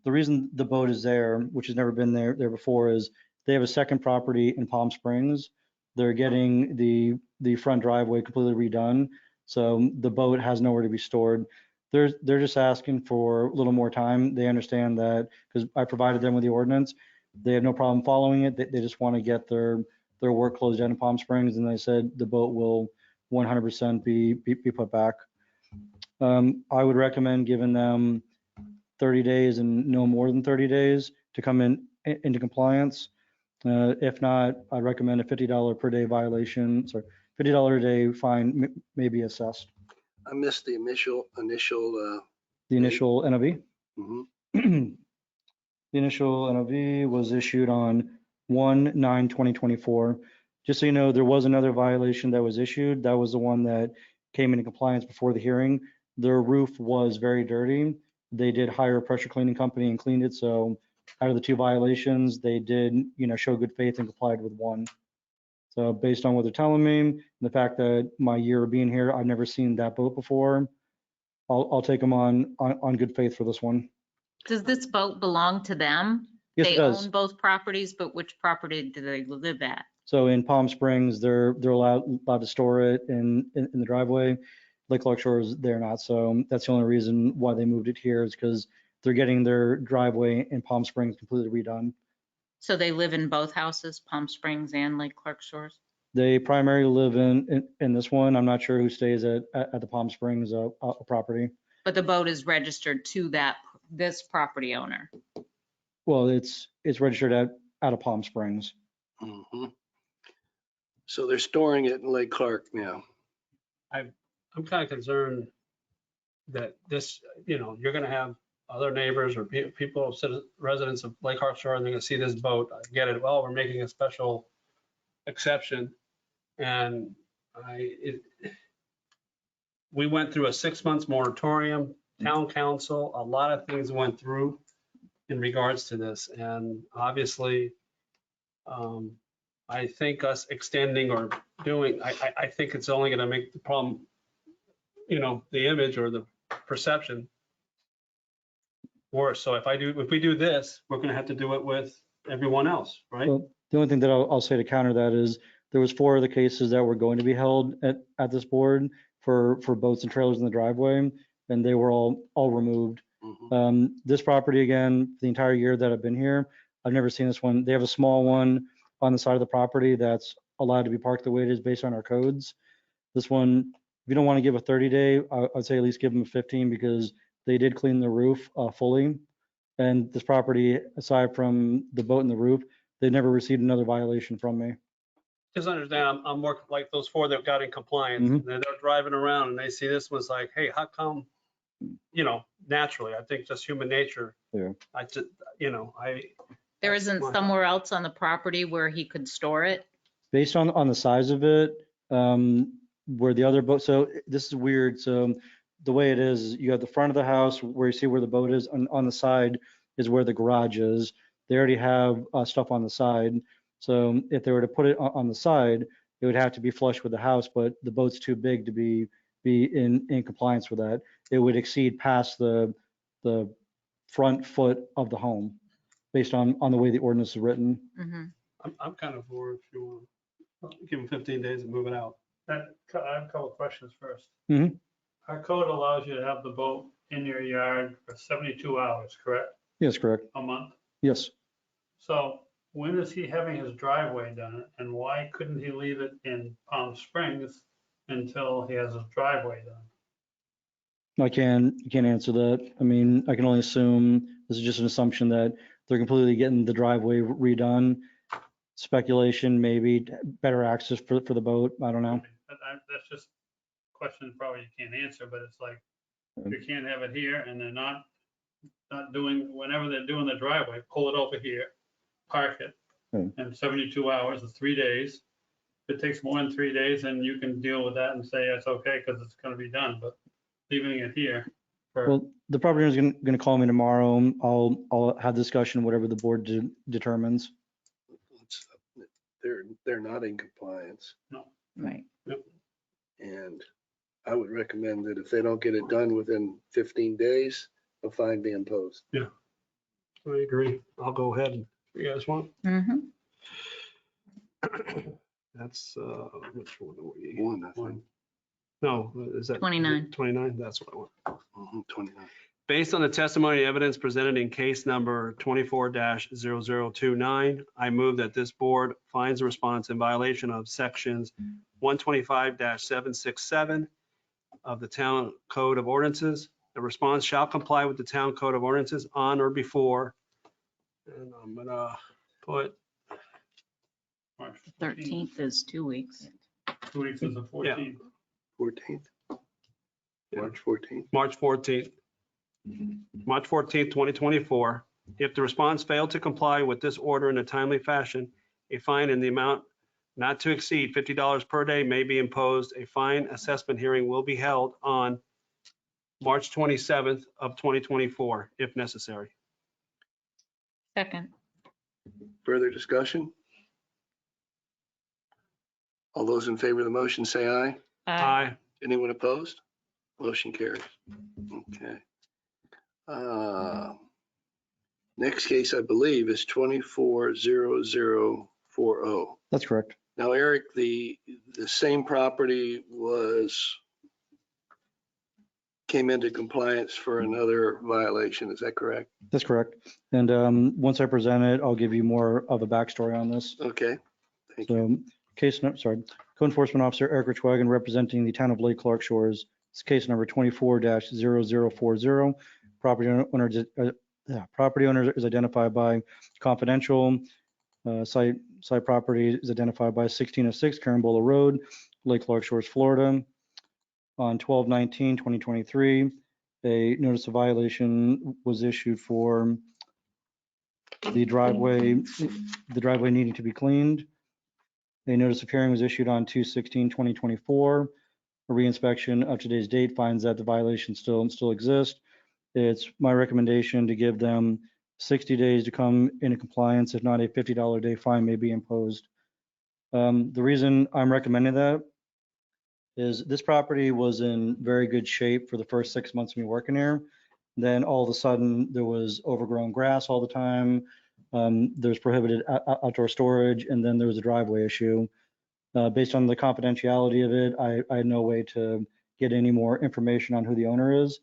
The reason the boat is there, which has never been there before, is they have a second property in Palm Springs. They're getting the front driveway completely redone, so the boat has nowhere to be stored. They're just asking for a little more time. They understand that because I provided them with the ordinance. They have no problem following it. They just want to get their work closed down in Palm Springs, and they said the boat will 100% be put back. I would recommend giving them 30 days and no more than 30 days to come into compliance. If not, I'd recommend a $50 per day violation, sorry, $50 a day fine may be assessed. I missed the initial. The initial NOV? Mhm. The initial NOV was issued on 1/9/2024. Just so you know, there was another violation that was issued. That was the one that came into compliance before the hearing. Their roof was very dirty. They did hire a pressure cleaning company and cleaned it. So out of the two violations, they did, show good faith and complied with one. So based on what they're telling me, and the fact that my year of being here, I've never seen that boat before. I'll take them on good faith for this one. Does this boat belong to them? Yes, it They does. own both properties, but which property do they live at? So in Palm Springs, they're allowed to store it in the driveway. Lake Clark Shores, they're not. So that's the only reason why they moved it here is because they're getting their driveway in Palm Springs completely redone. So they live in both houses, Palm Springs and Lake Clark Shores? They primarily live in this one. I'm not sure who stays at the Palm Springs property. But the boat is registered to this property owner. Well, it's registered out of Palm Springs. Mhm. So they're storing it in Lake Clark now. I'm kind of concerned that this, you're going to have other neighbors or people, residents of Lake Clark Shore, and they're going to see this boat. I get it. Well, we're making a special exception. And we went through a 6 months moratorium, town council, a lot of things went through in regards to this. And obviously, I think us extending or doing, I think it's only going to make the problem, the image or the perception worse. So if we do this, we're going to have to do it with everyone else, right? Well, the only thing that I'll say to counter that is there was 4 other cases that were going to be held at this board for boats and trailers in the driveway, and they were all removed. Mhm. This property, again, the entire year that I've been here, I've never seen this one. They have a small one on the side of the property that's allowed to be parked the way it is based on our codes. This one, if you don't want to give a 30-day, I'd say at least give them a 15 because they did clean the roof fully. And this property, aside from the boat and the roof, they never received another violation from me. Just understand, I'm more like those 4 that got in compliance. Mhm. And they're driving around and they see this one's like, hey, how come, naturally, I think just human nature. Yeah. I just, There isn't somewhere else on the property where he could store it? Based on the size of it, where the other boat, so this is weird. So the way it is, you have the front of the house where you see where the boat is, on the side is where the garage is. They already have stuff on the side. So if they were to put it on the side, it would have to be flush with the house, but the boat's too big to be in compliance with that. It would exceed past the front foot of the home based on the way the ordinance is written. Mhm. I'm kind of for if you want, give them 15 days and move it out. I have a couple of questions first. Mhm. Our code allows you to have the boat in your yard for 72 hours, correct? Yes, correct. A month? Yes. So when is he having his driveway done? And why couldn't he leave it in Palm Springs until he has his driveway done? I can't answer that. I mean, I can only assume, this is just an assumption that they're completely getting the driveway redone. Speculation, maybe better access for the boat. I don't know. That's just a question probably you can't answer, but it's like, you can't have it here and they're not doing, whenever they're doing the driveway, pull it over here, park it. And 72 hours is 3 days. If it takes more than 3 days, then you can deal with that and say it's okay because it's going to be done, but leaving it here. Well, the property owner's going to call me tomorrow. I'll have discussion, whatever the board determines. They're not in compliance. Right. And I would recommend that if they don't get it done within 15 days, a fine be imposed. I agree. I'll go ahead. You guys want? Mhm. That's, which one are we? One, I think. No, is that? 29. 29, that's what I want. 29. Based on the testimony and evidence presented in case number 24-0029, I move that this board finds the response in violation of sections 125-767 of the Town Code of Ordinances. The response shall comply with the Town Code of Ordinances on or before, and I'm gonna put March 13th is 2 weeks. 2 weeks is the 14th. 14th? Yeah. March 14th? March 14th. March 14th, 2024. If the response failed to comply with this order in a timely fashion, a fine in the amount not to exceed $50 per day may be imposed. A fine assessment hearing will be held on March 27th of 2024, if necessary. Second. Further discussion? All those in favor of the motion say aye. Aye. Anyone opposed? Motion carries. Okay. Next case, I believe, is 240040. That's correct. Now, Eric, the same property came into compliance for another violation. Is that correct? That's correct. And once I present it, I'll give you more of a backstory on this. Okay. Thank you. So Code Enforcement Officer Eric Richwagon representing the town of Lake Clark Shores. It's case number 24-0040. Property owner is identified by confidential. Site property is identified by 1606 Carambola Road, Lake Clark Shores, Florida. On 12/19/2023, a notice of violation was issued for the driveway needing to be cleaned. A notice of hearing was issued on 2/16/2024. A reinspection of today's date finds that the violation still exists. It's my recommendation to give them 60 days to come into compliance. If not, a $50 a day fine may be imposed. The reason I'm recommending that is this property was in very good shape for the first 6 months of me working here. Then all of a sudden there was overgrown grass all the time. There's prohibited outdoor storage, and then there was a driveway issue. Based on the confidentiality of it, I had no way to get any more information on who the owner is.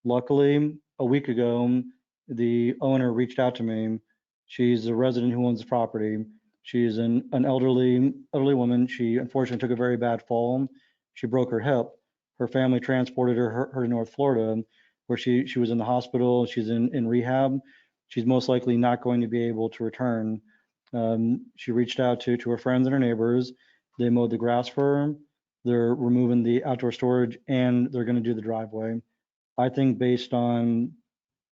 Luckily, a week ago, the owner reached out to me. She's a resident who owns the property. She's an elderly woman. She unfortunately took a very bad fall. She broke her hip. Her family transported her to North Florida, where she was in the hospital. She's in rehab. She's most likely not going to be able to return. She reached out to her friends and her neighbors. They mowed the grass for her. They're removing the outdoor storage, and they're going to do the driveway. I think based on,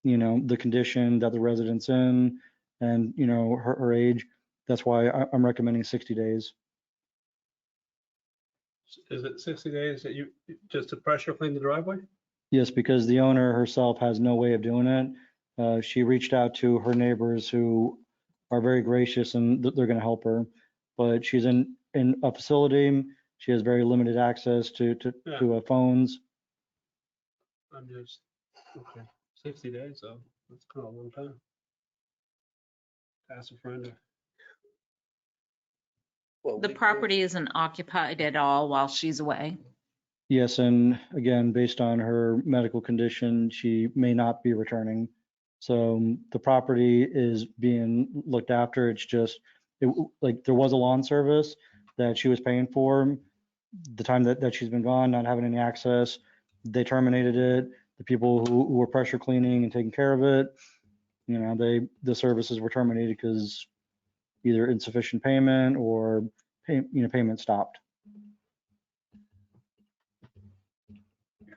the condition that the resident's in and, her age, That's why I'm recommending 60 days. Is it 60 days that you, just to pressure clean the driveway? Yes, because the owner herself has no way of doing it. She reached out to her neighbors who are very gracious and they're going to help her. But she's in a facility. She has very limited access to phones. I'm just, okay, 60 days, so that's kind of a long time. Ask a friend. Well, The we- property isn't occupied at all while she's away. Yes, and again, based on her medical condition, she may not be returning. So the property is being looked after. It's just, like, there was a lawn service that she was paying for. The time that she's been gone, not having any access, they terminated it. The people who were pressure cleaning and taking care of it, you know, the services were terminated because either insufficient payment or payment stopped.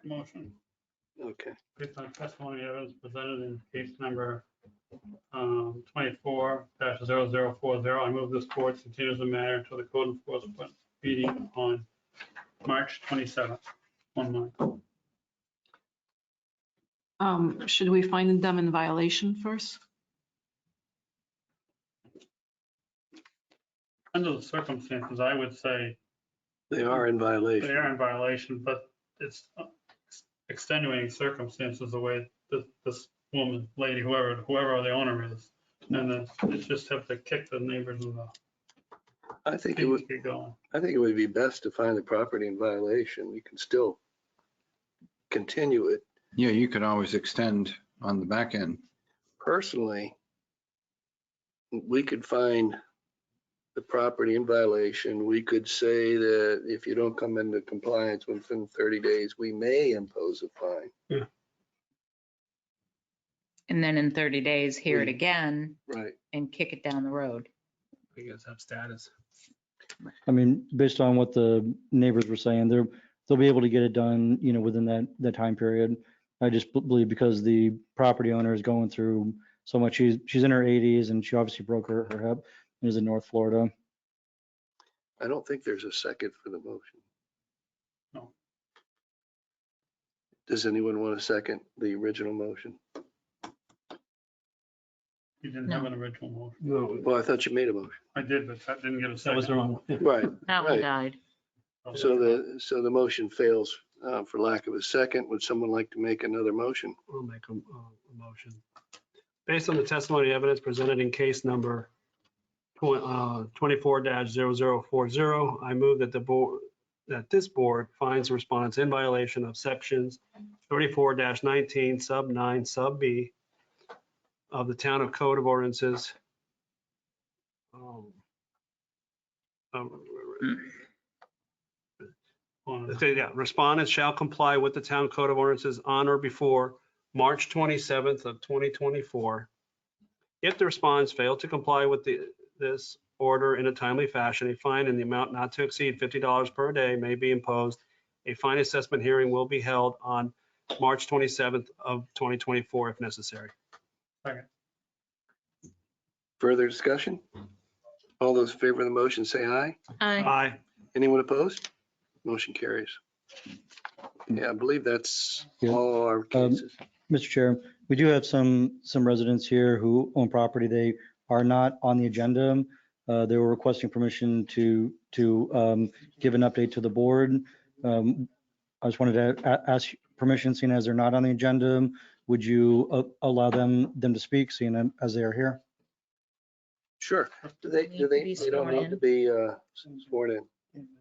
Motion. Okay, Based on testimony evidence presented in case number 24-0040, I move this board continues the matter until the code enforcement meeting on March 27th. 1 month. Should we find them in violation first? Under the circumstances, I would say they are in they violation. are in violation, but it's extenuating circumstances the way this woman, lady, whoever the owner is. And then it's just have to kick the neighbors in the I think it feet would, to get going. I think it would be best to find the property in violation. You can still continue it. Yeah, you could always extend on the back end. Personally, we could find the property in violation. We could say that if you don't come into compliance within 30 days, we may impose a fine. And then in 30 days, hear it Mm. again Right. and kick it down the road. You guys have status. I mean, based on what the neighbors were saying, they'll be able to get it done, within that time period. I just believe because the property owner is going through so much, she's in her 80s and she obviously broke her hip and is in North Florida. I don't think there's a second for the motion. No. Does anyone want to second the original motion? You didn't have an original motion. No, Well, I thought you made a motion. I did, but that didn't get a that was the second. wrong one. Right. That one Right. died. So the motion fails for lack of a second. Would someone like to make another motion? I'll make a motion. Based on the testimony evidence presented in case number 24-0040, I move that this board finds respondents in violation of sections 34-19 sub 9 sub B of the Town of Code of Ordinances. Okay, yeah, respondents shall comply with the Town Code of Ordinances on or before March 27th of 2024. If the respondents fail to comply with this order in a timely fashion, a fine in the amount not to exceed $50 per day may be imposed. A fine assessment hearing will be held on March 27th of 2024 if necessary. Further discussion? All those in favor of the motion say aye. Aye. Anyone opposed? Motion carries. Yeah, I believe that's Yeah. all our cases. Mr. Chair, we do have some residents here who own property. They are not on the agenda. They were requesting permission to give an update to the board. I just wanted to ask permission, seeing as they're not on the agenda. Would you allow them to speak, seeing as they are here? Sure. Do Need to be they don't sworn need in. to be sworn in?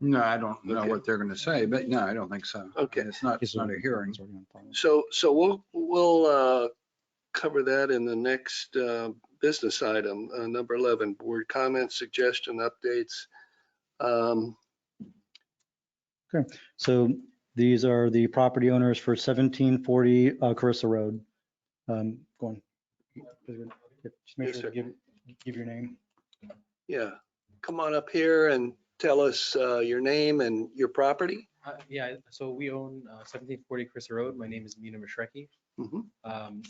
No, I don't know Okay. what they're going to say, but no, I don't think so. Okay. It's not a hearing. So we'll cover that in the next business item, number 11, board comments, suggestion, updates. So these are the property owners for 1740 Carissa Road. Go on. Just make Yes, sure to give your name. Yeah, come on up here and tell us your name and your property. Yeah, so we own 1740 Chris Road. My name is Mina Mashrecki. Mhm.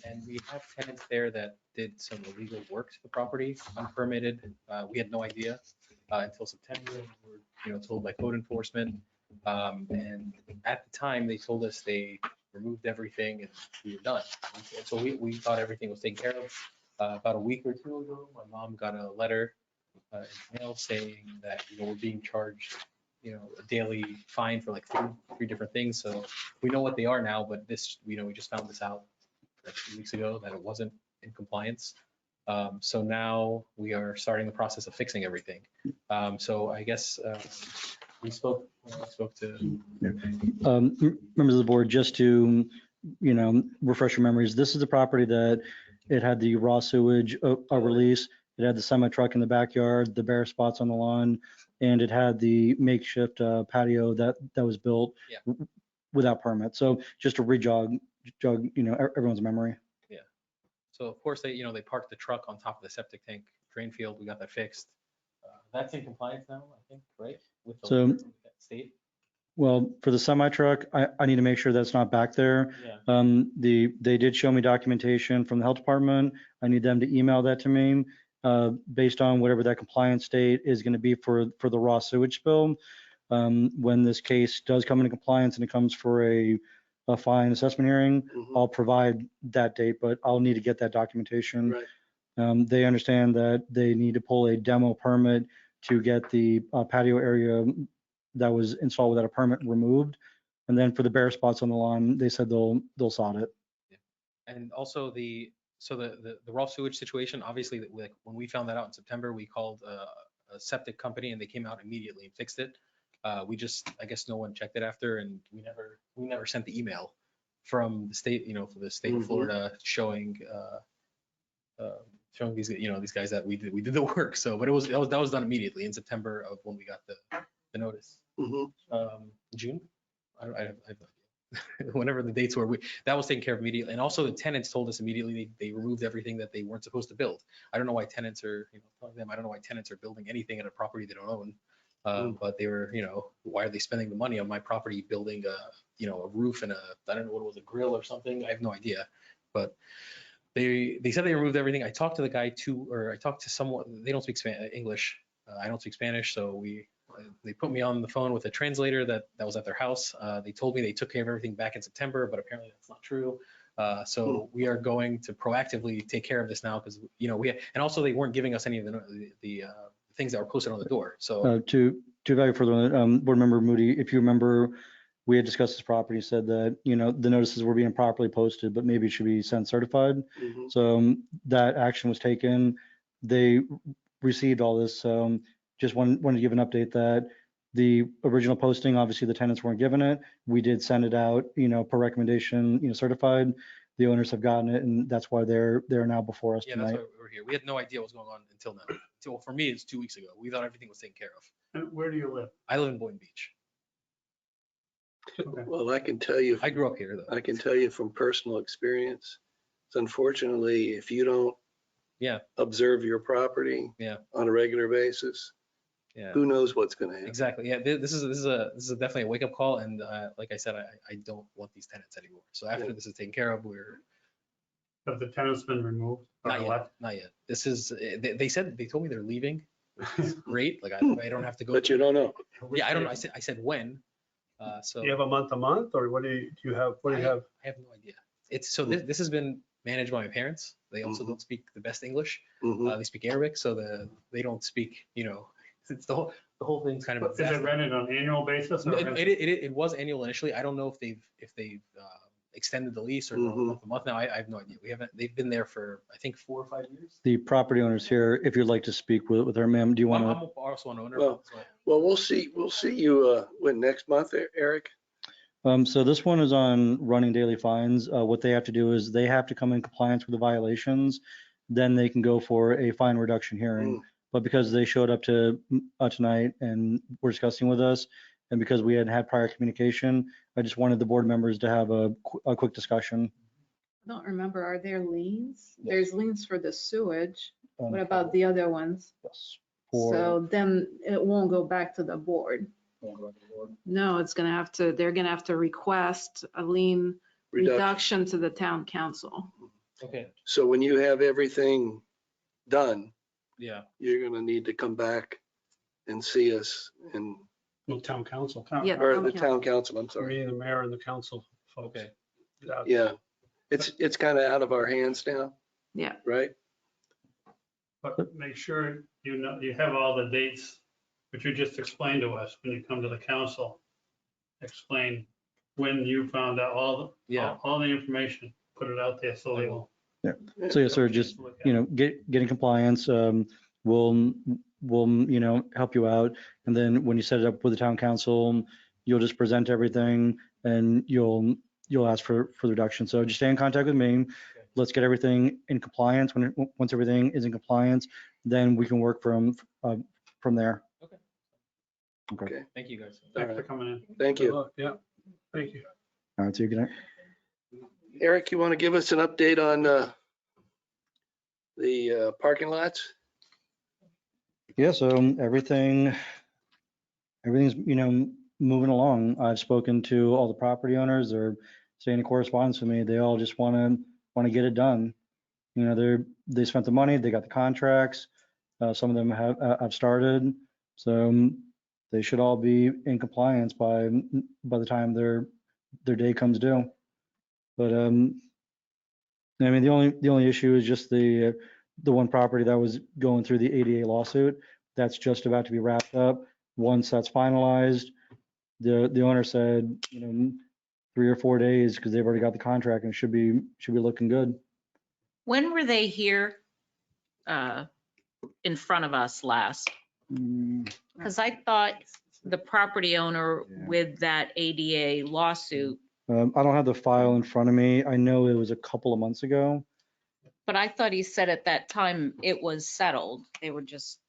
And we have tenants there that did some illegal work to the property, unpermitted. We had no idea until September. We were, told by code enforcement. And at the time, they told us they removed everything and we were done. And so we thought everything was taken care of. About a week or two ago, my mom got a letter in mail saying that, we're being charged, a daily fine for like three different things. So we know what they are now, but this, we just found this out like 2 weeks ago that it wasn't in compliance. So now we are starting the process of fixing everything. So I guess we spoke to, Members of the board, just to, refresh your memories, this is the property that it had the raw sewage release. It had the semi truck in the backyard, the bare spots on the lawn, and it had the makeshift patio that was built without permit. So just to jog, everyone's memory. so of course they parked the truck on top of the septic tank drain field. We got that fixed. That's in compliance now, I think, right? With the So- state. Well, for the semi truck, I need to make sure that's not back there. Yeah. They did show me documentation from the health department. I need them to email that to me, based on whatever that compliance date is going to be for the raw sewage spill. When this case does come into compliance and it comes for a fine assessment hearing, Mhm. I'll provide that date, but I'll need to get that documentation. Right. They understand that they need to pull a demo permit to get the patio area that was installed without a permit removed. And then for the bare spots on the lawn, they said they'll sod it. And also the raw sewage situation, obviously, like when we found that out in September, we called a septic company and they came out immediately and fixed it. We just, I guess no one checked it after, and we never sent the email from the state, for the state of Mhm. Florida showing these, these guys that we did the work. So, but that was done immediately in September of when we got the notice. Mhm. June? I have no idea. Whenever the dates were, that was taken care of immediately. And also the tenants told us immediately they removed everything that they weren't supposed to build. I don't know why tenants are, telling them, I don't know why tenants are building anything at a property they don't own. But they were, why are they spending the money on my property building a roof and I don't know what it was, a grill or something? I have no idea. But they said they removed everything. I talked to the guy I talked to someone, they don't speak English. I don't speak Spanish. So they put me on the phone with a translator that was at their house. They told me they took care of everything back in September, but apparently that's not true. So we are going to proactively take care of this now because, and also they weren't giving us any of the things that were posted on the door. So To evaluate further, board member Moody, if you remember, we had discussed this property, said that, the notices were being properly posted, but maybe it should be sent certified. Mhm. So that action was taken. They received all this. So just wanted to give an update that the original posting, obviously the tenants weren't given it. We did send it out, per recommendation, certified. The owners have gotten it, and that's why they're now before us yeah, that's tonight. why we were here. We had no idea what was going on until now. So for me, it's 2 weeks ago. We thought everything was taken care of. And where do you live? I live in Boynton Beach. Okay. Well, I can tell you. I grew up here though. I can tell you from personal experience, it's unfortunately, if you don't Yeah. observe your property Yeah. on a regular basis, Yeah. who knows what's going to happen. Exactly. Yeah. This is definitely a wake up call. And like I said, I don't want these tenants anymore. So after Yeah. this is taken care of, we're Have the tenants been removed or not yet. left? Not yet. This is, they told me they're leaving, which is great. Like I don't have to go. But you don't know. Yeah, I don't know. I said when. So Do you have a month or what do you have? What do you have? I have no idea. It's so this has been managed by my parents. They also don't speak the best English. Mhm. They speak Arabic, so they don't speak. It's the whole thing's kind of. a Is it disaster. rented on an annual basis? No, Or it was annual initially. I don't know if they've extended the lease or month to month now. I have no idea. We haven't. They've been there for I think 4 or 5 years. The property owners here, if you'd like to speak with her, ma'am, do you want to? I'm also an owner. Well, so Well, we'll see you when next month, Eric. So this one is on running daily fines. What they have to do is they have to come in compliance with the violations, then they can go for a fine reduction hearing. But because they showed up to tonight and were discussing with us, and because we had had prior communication, I just wanted the board members to have a quick discussion. I don't remember, are there liens? There's liens for the sewage. Um, What about the other ones? yes, for- So then it won't go back to the board. No, they're gonna have to request a lien reduction to the town council. Okay, So when you have everything done, yeah. you're gonna need to come back and see us and, No, town council. Yeah. or the town council, I'm sorry. Me, the mayor and the council folks. Okay. Yeah, it's kind of out of our hands now, Yeah. right? But make sure you know, you have all the dates, which you just explained to us when you come to the council. Explain when you found out all the information, put it out there so they will. So yes, sir, just, you know, getting compliance, we'll, you know, help you out. And then when you set it up with the town council, you'll just present everything and you'll ask for the reduction. So just stay in contact with me. Let's get everything in compliance. Once everything is in compliance, then we can work from there. Okay, Thank you, guys. Thanks for coming in. thank you. Yeah, thank you. All right, see you. Good night. Eric, you want to give us an update on the parking lots? Yeah, so everything's, you know, moving along. I've spoken to all the property owners. They're staying in correspondence with me. They all just want to get it done. You know, they spent the money, they got the contracts. Some of them have started. So they should all be in compliance by the time their day comes due. But I mean, the only issue is just the one property that was going through the ADA lawsuit. That's just about to be wrapped up. Once that's finalized, the owner said, you know, 3 or 4 days, because they've already got the contract and should be looking good. When were they here in front of us last? Because I thought the property owner with that ADA lawsuit, I don't have the file in front of me. I know it was a couple of months ago. but I thought he said at that time it was settled. They were just,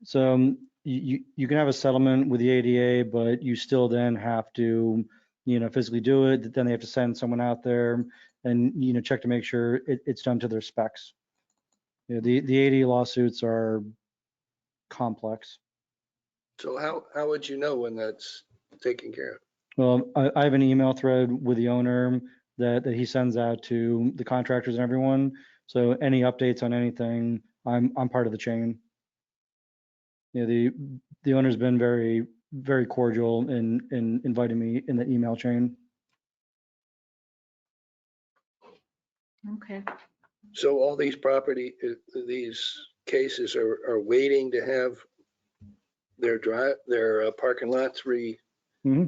So you can have a settlement with the ADA, but you still then have to, you know, physically do it. Then they have to send someone out there and, you know, check to make sure it's done to their specs. You know, the ADA lawsuits are complex. So how would you know when that's taken care of? Well, I have an email thread with the owner that he sends out to the contractors and everyone. So any updates on anything, I'm part of the chain. You know, the owner's been very, very cordial in inviting me in the email chain. okay. So all these these cases are waiting to have their parking lots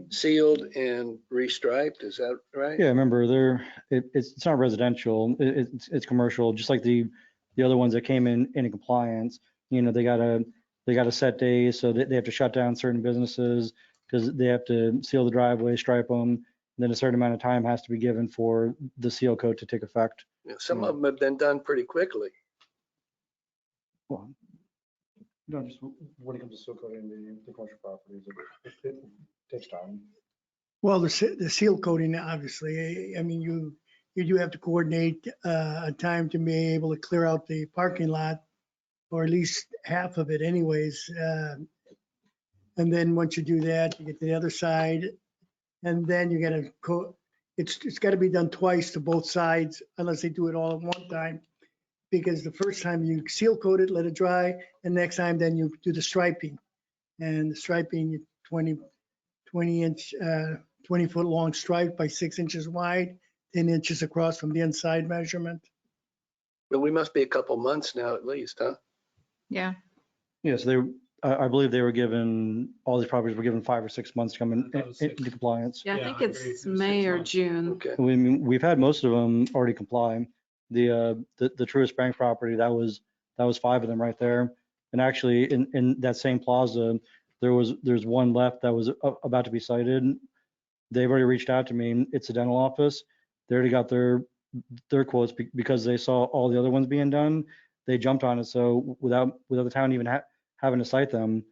sealed and restriped, is that right? Yeah, remember, it's not residential, it's commercial, just like the other ones that came in compliance. You know, they got a set days, so they have to shut down certain businesses because they have to seal the driveway, stripe them. And then a certain amount of time has to be given for the seal code to take effect. Yeah, some of them have been done pretty quickly. Well, no, just when it comes to seal coding the commercial properties, it takes time. Well, the seal coating, obviously, I mean, you do have to coordinate a time to be able to clear out the parking lot, or at least half of it anyways. And then once you do that, you get to the other side, and then you gotta it's gotta be done twice to both sides, unless they do it all at one time. Because the first time you seal coat it, let it dry, and next time then you do the striping. And the striping, 20 foot long stripe by 6 inches wide, 10 inches across from the inside measurement. But we must be a couple months now at least, huh? Yeah. Yes, I believe they were given, all these properties were given 5 or 6 months to come That was 6. into compliance. Yeah, I Yeah, think I agree. it's It was May 6 or months. June. Okay. We've had most of them already comply. The Truist Bank property, that was 5 of them right there. And actually in that same plaza, there's one left that was about to be cited. They've already reached out to me. It's a dental office. They already got their quotes because they saw all the other ones being done. They jumped on it. So without the town even having to cite them,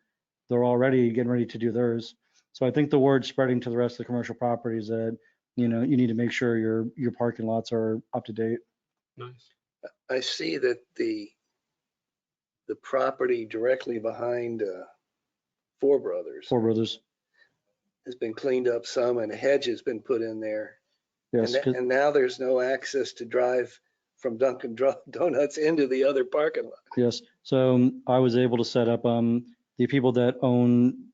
they're already getting ready to do theirs. So I think the word's spreading to the rest of the commercial properties that, you know, you need to make sure your parking lots are up to date. Nice. I see that the property directly behind Four Brothers Four Brothers. has been cleaned up some and a hedge has been put in there. Yes, And, 'cause- and now there's no access to drive from Dunkin' Donuts into the other parking lot. yes. So I was able to set up, the people that own,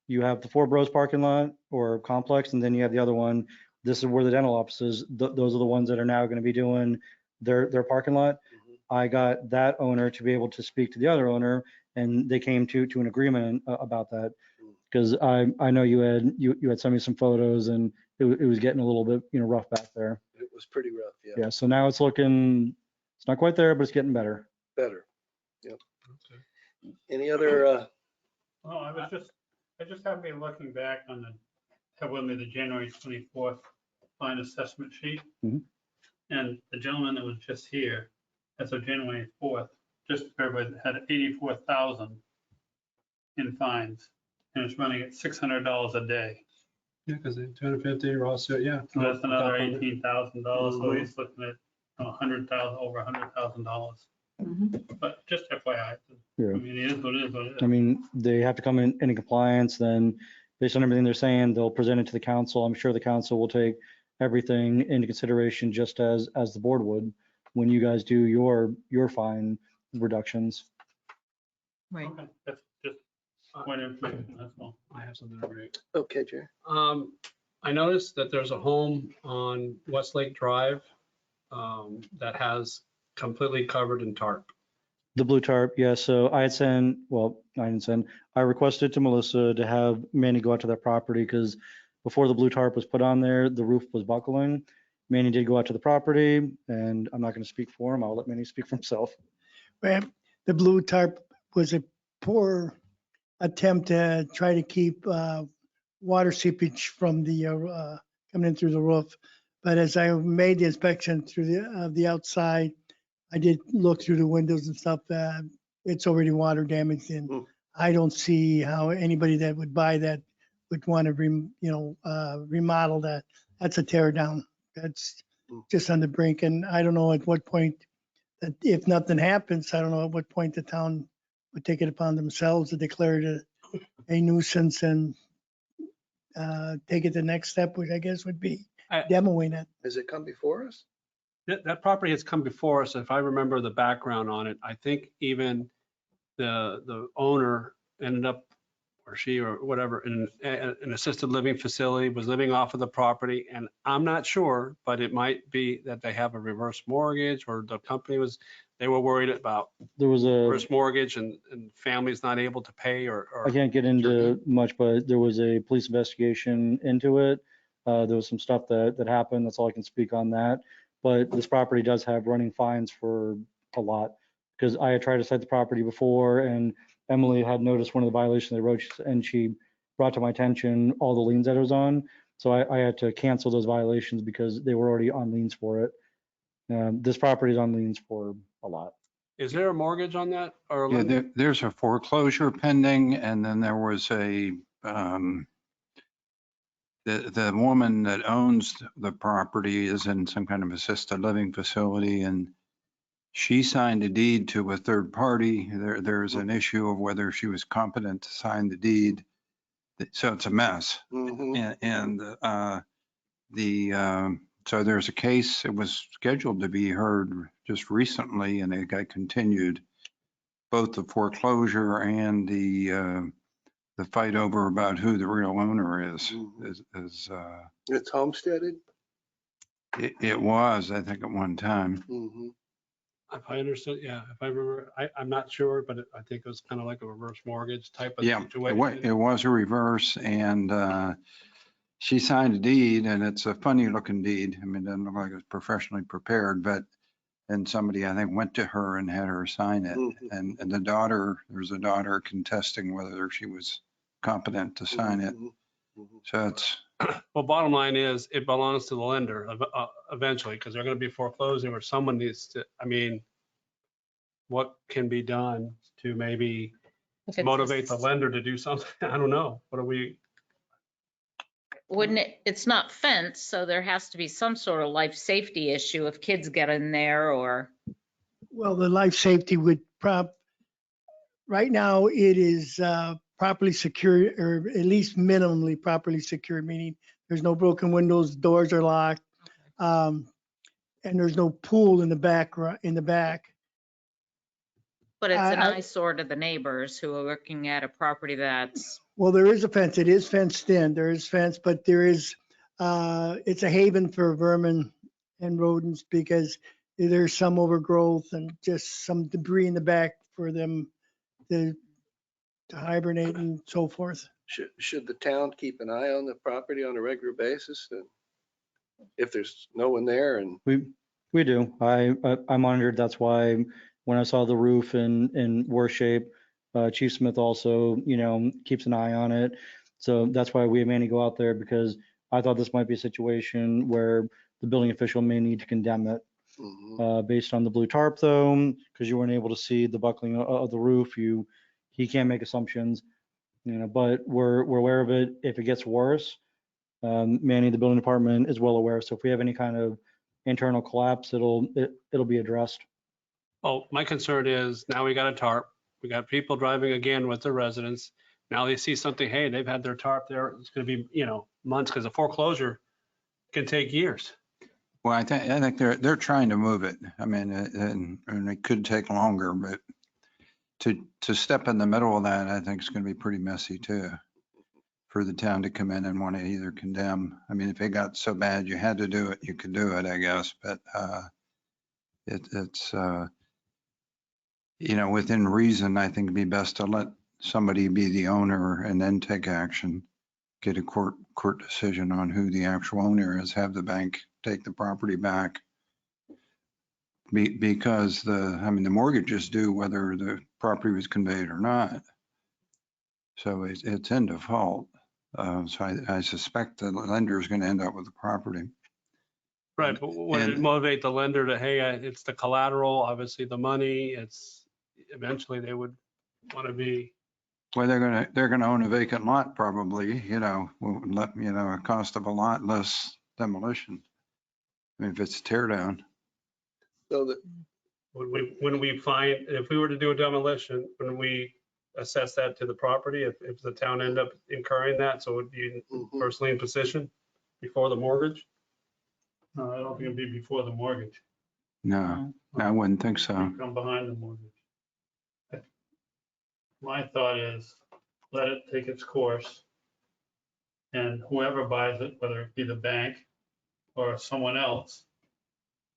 you have the Four Bros parking lot or complex, and then you have the other one. This is where the dental offices, those are the ones that are now going to be doing their parking lot. I got that owner to be able to speak to the other owner, and they came to an agreement about that. Because I know you had sent me some photos, and it was getting a little bit, rough back there. It was pretty rough, yeah, Yeah, so now it's looking, it's not quite there, but it's getting better. better. Yep. Any other, Oh, I just happened to be looking back on have with me the January 24th fine assessment sheet. Mhm. And the gentleman that was just here, as of January 4th, just everybody had 84,000 in fines. And it's running at $600 a day. Yeah, because they 250, we're also, yeah. So that's another $18,000. So he's looking at over $100,000. Mhm. But just FYI, Yeah. I mean, it is what it is, what it I is. mean, they have to come in compliance, then based on everything they're saying, they'll present it to the council. I'm sure the council will take everything into consideration just as the board would when you guys do your fine reductions. Right. Okay, that's just point of information, that's all. I have something to read. okay, Jerry. I noticed that there's a home on Westlake Drive that has completely covered in tarp. The blue tarp, yeah, so I requested to Melissa to have Manny go out to that property because before the blue tarp was put on there, the roof was buckling. Manny did go out to the property, and I'm not going to speak for him. I'll let Manny speak for himself. Well, the blue tarp was a poor attempt to try to keep water seepage from the coming in through the roof. But as I made the inspection through the outside, I did look through the windows and stuff. It's already water damaged, and Mm. I don't see how anybody that would buy that would want to remodel that. That's a tear down. That's Mm. just on the brink, and I don't know at what point that if nothing happens, I don't know at what point the town would take it upon themselves to declare it a nuisance and take it the next step, which I guess would be demoing it. Has it come before us? That property has come before us. If I remember the background on it, I think even the owner ended up, or she or whatever, in an assisted living facility, was living off of the property. And I'm not sure, but it might be that they have a reverse mortgage or the company they were worried about There was a, reverse mortgage and families not able to pay or I can't get into much, but there was a police investigation into it. There was some stuff that happened. That's all I can speak on that. But this property does have running fines for a lot because I had tried to cite the property before and Emily had noticed one of the violations of the road and she brought to my attention all the liens that it was on. So I had to cancel those violations because they were already on liens for it. This property is on liens for a lot. Is there a mortgage on that or? Yeah, there's a foreclosure pending, and then there was the woman that owns the property is in some kind of assisted living facility, and she signed a deed to a third party. There's an issue of whether she was competent to sign the deed. So it's a mess. Mhm. So there's a case, it was scheduled to be heard just recently, and it got continued. Both the foreclosure and the fight over about who the real owner is. It's homesteaded? It was, I think, at one time. Mhm. If I understood, yeah, if I remember, I'm not sure, but I think it was kind of like a reverse mortgage type of Yeah, situation. it was a reverse, and she signed a deed, and it's a funny looking deed. I mean, it doesn't look like it's professionally prepared, but then somebody, I think, went to her and had her sign it. Mhm. And the daughter, there's a daughter contesting whether she was competent to sign it. Mhm. Mhm. So it's, Well, bottom line is it belongs to the lender eventually because they're going to be foreclosing or someone needs to, I mean, what can be done to maybe If it's- motivate the lender to do something? I don't know. What are we? Wouldn't it's not fenced, so there has to be some sort of life safety issue if kids get in there or. Well, the life safety would right now it is properly secured, or at least minimally properly secured, meaning there's no broken windows, doors are locked, and there's no pool in the back, in the back. But it's an I- eyesore to the neighbors who are looking at a property that's, Well, there is a fence. It is fenced in. There is fence, but there is, it's a haven for vermin and rodents because there's some overgrowth and just some debris in the back for them to hibernate and so forth. Should the town keep an eye on the property on a regular basis? If there's no one there and, We do. I monitored. That's why when I saw the roof in worse shape, Chief Smith also, keeps an eye on it. So that's why we had Manny go out there, because I thought this might be a situation where the building official may need to condemn it. Mhm. Based on the blue tarp though, because you weren't able to see the buckling of the roof, he can't make assumptions, but we're aware of it. If it gets worse, Manny, the building department is well aware. So if we have any kind of internal collapse, it'll be addressed. Oh, my concern is now we got a tarp. We got people driving again with their residents. Now they see something, hey, they've had their tarp there. It's going to be, months, because a foreclosure can take years. Well, I think they're trying to move it. I mean, and it could take longer, but to step in the middle of that, I think it's going to be pretty messy too, for the town to come in and want to either condemn. I mean, if it got so bad you had to do it, you could do it, I guess. But it's within reason, I think it'd be best to let somebody be the owner and then take action, get a court decision on who the actual owner is, have the bank take the property back. Because the mortgage is due whether the property was conveyed or not. So it's in default. So I suspect the lender is going to end up with the property. Right, but would it And- motivate the lender to, hey, it's the collateral, obviously the money, eventually they would want to be, Well, they're gonna own a vacant lot probably, a cost of a lot less demolition. I mean, if it's a tear down. So that, when we find, if we were to do a demolition, when we assess that to the property, if the town end up incurring that, so it would be in Mhm. first lien position before the mortgage? No, I don't think it'd be before the mortgage. No, I wouldn't think so. Come behind the mortgage. My thought is, let it take its course. And whoever buys it, whether it be the bank or someone else,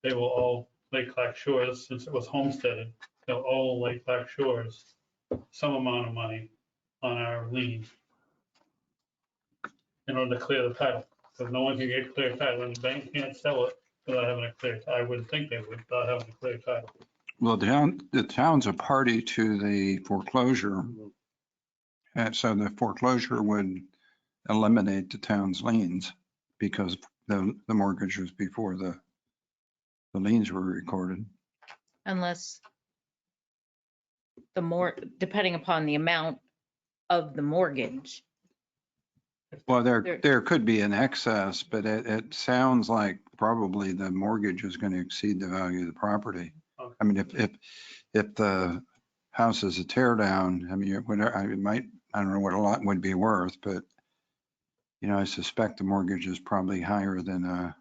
they will owe Lake Clark Shores, since it was homesteaded, they'll owe Lake Clark Shores some amount of money on our lien in order to clear the title, because no one can get clear title, and the bank can't sell it without having a clear title. I wouldn't think they would, without having a clear title. Well, the town's a party to the foreclosure. And so the foreclosure would eliminate the town's liens because the mortgage was before the liens were recorded. unless depending upon the amount of the mortgage. Well, There- there could be an excess, but it sounds like probably the mortgage is going to exceed the value of the property. Okay. I mean, if the house is a tear down, I mean, I don't know what a lot would be worth, but I suspect the mortgage is probably higher than a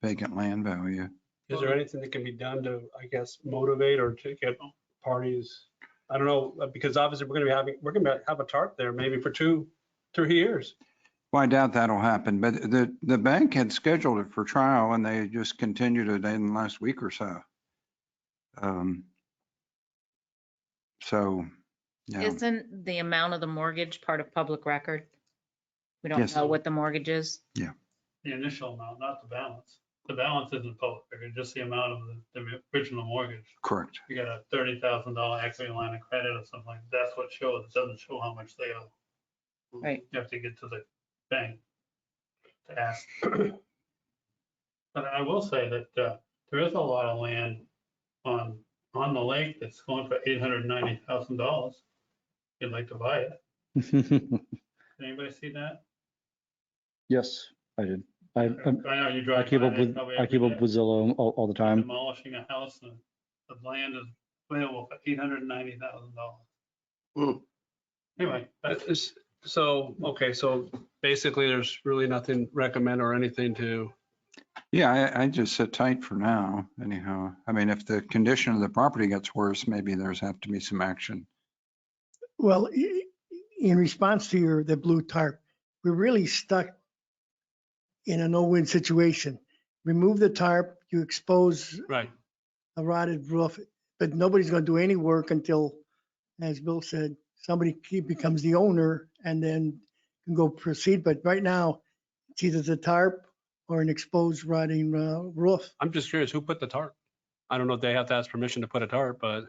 vacant land value. Is there anything that can be done to, I guess, motivate or to get parties? I don't know, because obviously we're gonna have a tarp there maybe for 2-3 years. Well, I doubt that'll happen, but the bank had scheduled it for trial and they just continued it in the last week or so. So, yeah, Isn't the amount of the mortgage part of public record? We don't Yes. know what the mortgage is. The initial amount, not the balance. The balance isn't public record, just the amount of the original mortgage. correct. You got a $30,000 equity line of credit or something, like that's what shows. It doesn't show how much they owe. Right. You have to get to the bank to ask. But I will say that there is a lot of land on the lake that's going for $890,000. If you'd like to buy it. Did anybody see that? Yes, I did. I know you drive. keep by up that with, probably I every keep day. up with Zillow all the time. Demolishing a house and the land is available for $890,000. Hmm. Anyway, okay, so basically there's really nothing recommend or anything to, Yeah, I just sit tight for now anyhow. I mean, if the condition of the property gets worse, maybe there's have to be some action. Well, in response to the blue tarp, we're really stuck in a no-win situation. Remove the tarp, you expose right. a rotted roof, but nobody's gonna do any work until, as Bill said, somebody becomes the owner and then can go proceed. But right now, it's either the tarp or an exposed rotting roof. I'm just curious, who put the tarp? I don't know if they have to ask permission to put a tarp, but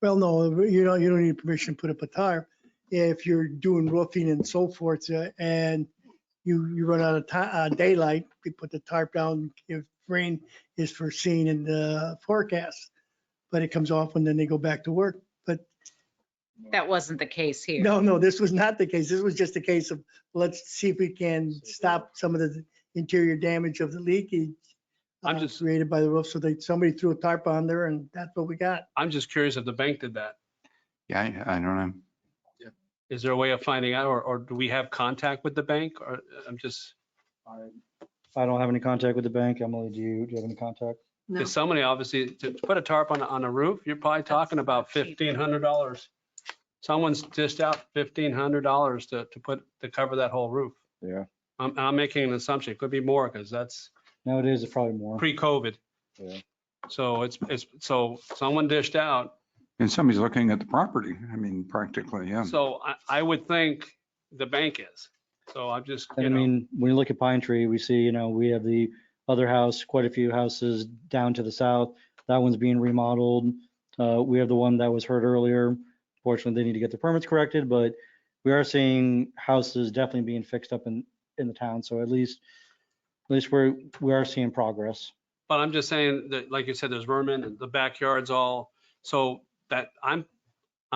Well, no, you don't need permission to put up a tarp. If you're doing roofing and so forth, and you run out of daylight, you put the tarp down if rain is foreseen in the forecast. But it comes off and then they go back to work. But That wasn't the case here. no, this was not the case. This was just a case of, let's see if we can stop some of the interior damage of the leakage I'm just- created by the roof. So somebody threw a tarp on there and that's what we got. I'm just curious if the bank did that. Yeah, I don't know. Is there a way of finding out, or do we have contact with the bank? Or I'm just, I don't have any contact with the bank. Emily, do you have any contact? No. because somebody obviously, to put a tarp on a roof, you're probably talking about cheap. $1,500. Someone's dished out $1,500 to cover that whole roof. Yeah. I'm making an assumption. It could be more because that's Nowadays, it's probably more. pre-COVID. Yeah. So so someone dished out. And somebody's looking at the property. I mean, practically, yeah. So I would think the bank is. So I'm just, And I mean, when you look at Pine Tree, we see, we have the other house, quite a few houses down to the south. That one's being remodeled. We have the one that was hurt earlier. Fortunately, they need to get the permits corrected, but we are seeing houses definitely being fixed up in the town. So at least we are seeing progress. but I'm just saying that, like you said, there's vermin and the backyard's all, so that I'm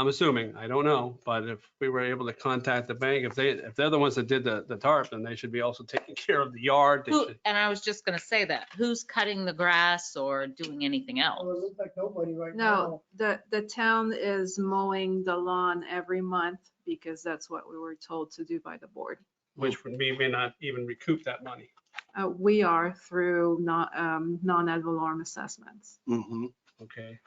assuming, I don't know, but if we were able to contact the bank, if they're the ones that did the tarp, then they should be also taking care of the yard. They should- And I was just gonna say that, who's cutting the grass or doing anything Well, else? it looks like nobody right No, now. the town is mowing the lawn every month because that's what we were told to do by the board. Which would mean may not even recoup that money. We are through non-ad valorem assessments. Mhm. Okay.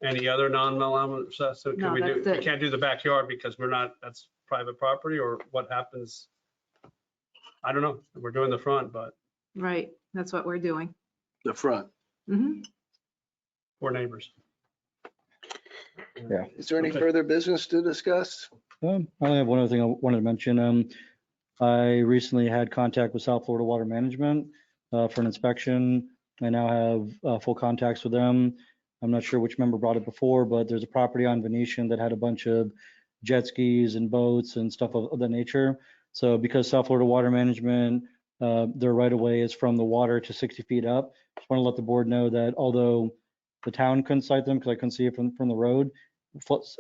Any other non-malum, so can No, we that's we it. can't do the backyard because that's private property, or what happens? I don't know. We're doing the front, but Right, that's what we're doing. The front. Mhm. we're neighbors. Yeah. Is there any Okay. further business to discuss? I only have one other thing I wanted to mention. I recently had contact with South Florida Water Management for an inspection. I now have full contacts with them. I'm not sure which member brought it before, but there's a property on Venetian that had a bunch of jet skis and boats and stuff of that nature. So because South Florida Water Management, their right of way is from the water to 60 feet up. Just want to let the board know that although the town couldn't cite them because I couldn't see it from the road,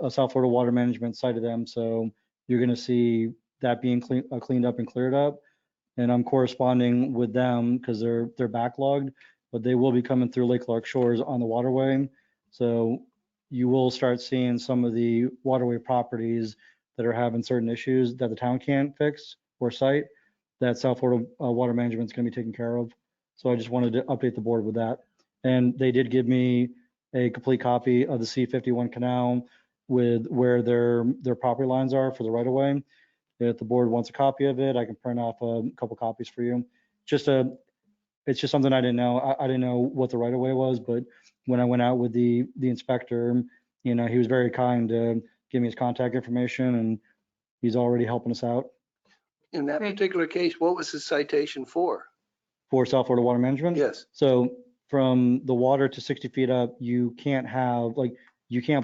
South Florida Water Management cited them. So you're going to see that being cleaned up and cleared up. And I'm corresponding with them because they're backlogged, but they will be coming through Lake Clark Shores on the waterway. So you will start seeing some of the waterway properties that are having certain issues that the town can't fix or cite, that South Florida Water Management is going to be taking care of. So I just wanted to update the board with that. And they did give me a complete copy of the C51 canal with where their property lines are for the right of way. If the board wants a copy of it, I can print off a couple copies for you. It's just something I didn't know. I didn't know what the right of way was, but when I went out with the inspector, he was very kind to give me his contact information, and he's already helping us out In that Great. particular case, what was the citation for? for South Florida Water Management. Yes. So from the water to 60 feet up, you can't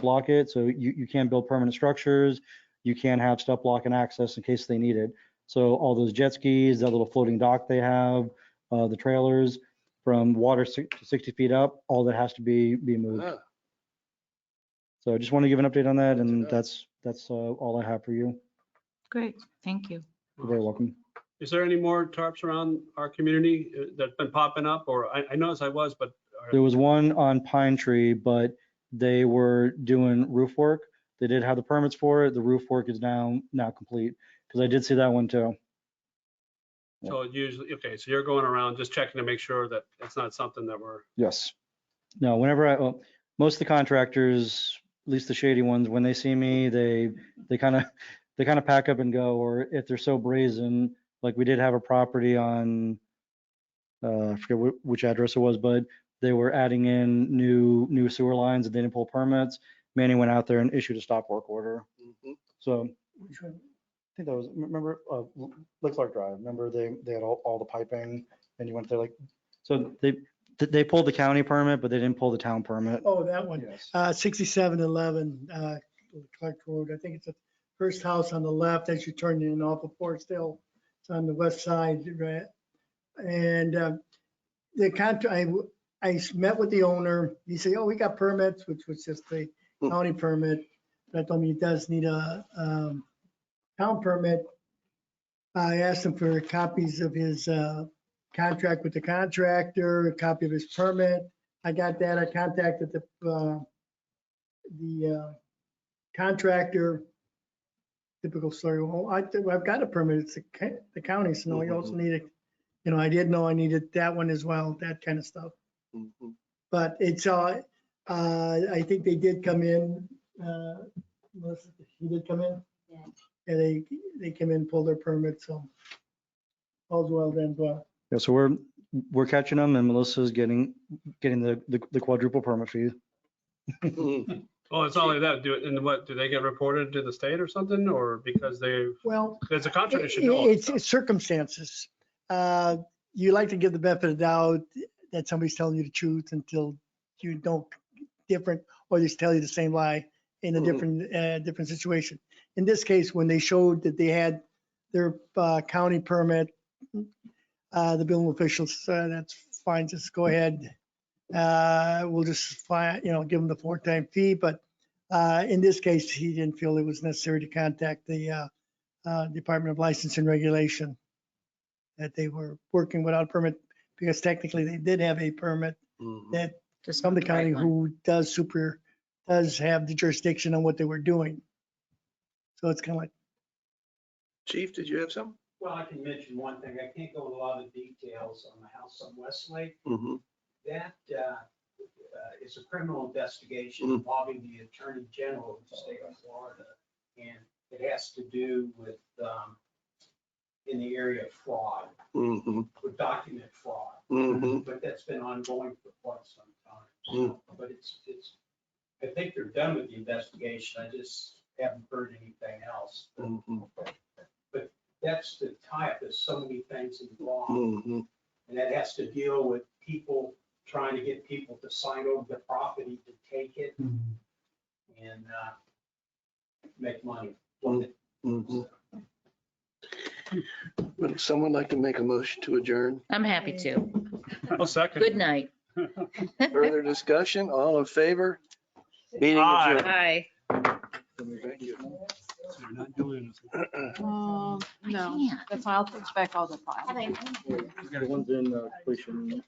block it. So you can't build permanent structures. You can't have stuff blocking access in case they need it. So all those jet skis, that little floating dock they have, the trailers, from water to 60 feet up, all that has to be moved. Ah, So I just want to give an update on that, and enough. that's all I have for you. Great, thank you. You're very welcome. Is there any more tarps around our community that's been popping up, or I noticed I was, but There was one on Pine Tree, but they were doing roof work. They did have the permits for it. The roof work is now complete, because I did see that one too. So it usually, okay, so you're going around just checking to make sure that it's not something that we're, Yes. No, well, most of the contractors, at least the shady ones, when they see me, they kind of pack up and go, or if they're so brazen, like we did have a property on, I forget which address it was, but they were adding in new sewer lines and they didn't pull permits. Manny went out there and issued a stop work order. Mhm. So I think that was, remember, Lake Clark Drive, remember they had all the piping and you went there like, so they pulled the county permit, but they didn't pull the town permit. Oh, that one. Yes. 6711 Clark Road. I think it's the first house on the left as you turn in off of Forest Hill. It's on the west side, right? And the contract, I met with the owner. He said, oh, we got permits, which was just the county permit. But I told him he does need a town permit. I asked him for copies of his contract with the contractor, a copy of his permit. I got that. I contacted the contractor. Typical story. Well, I've got a permit. It's the county. So no, you also need it. You know, I didn't know I needed that one as well, that kind of stuff. Mhm. But it's, I think they did come in. Melissa, he did come in? Yeah. And they came in, pulled their permit, so all's well then, well. Yeah, so we're catching them and Melissa's getting the quadruple permit fee. Mhm. oh, it's not only that, do they get reported to the state or something, or because Well, there's a contractor should know? it's circumstances. You like to give the benefit of the doubt that somebody's telling you the truth until you don't different, or they tell you the same lie in a different situation. In this case, when they showed that they had their county permit, the building officials, that's fine, just go ahead. We'll just fine, give them the 4-time fee. But in this case, he didn't feel it was necessary to contact the Department of License and Regulation, that they were working without a permit, because technically they did have a permit Mhm. that Just from the not the right county one. who does have the jurisdiction on what they were doing. So it's kind of like, Chief, did you have something? Well, I can mention one thing. I can't go into a lot of details on the house on Westlake. Mhm. That is a criminal investigation Mm. involving the Attorney General of the state of Florida. And it has to do with, in the area of fraud, Mhm. with document fraud. Mhm. But that's been ongoing for quite some time. Mm. But I think they're done with the investigation. I just haven't heard anything else. Mhm. But that's the type, there's so many things involved. Mhm. And that has to deal with people trying to get people to sign over the property to take it and make money from it. Mhm. Would someone like to make a motion to adjourn? I'm happy to. Oh, second. Good night. Further discussion? All in favor? Meeting Aye. adjourned. Bye. Thank you. You're not doing it. No, can't. that's why I'll push back all the files. The ones in completion.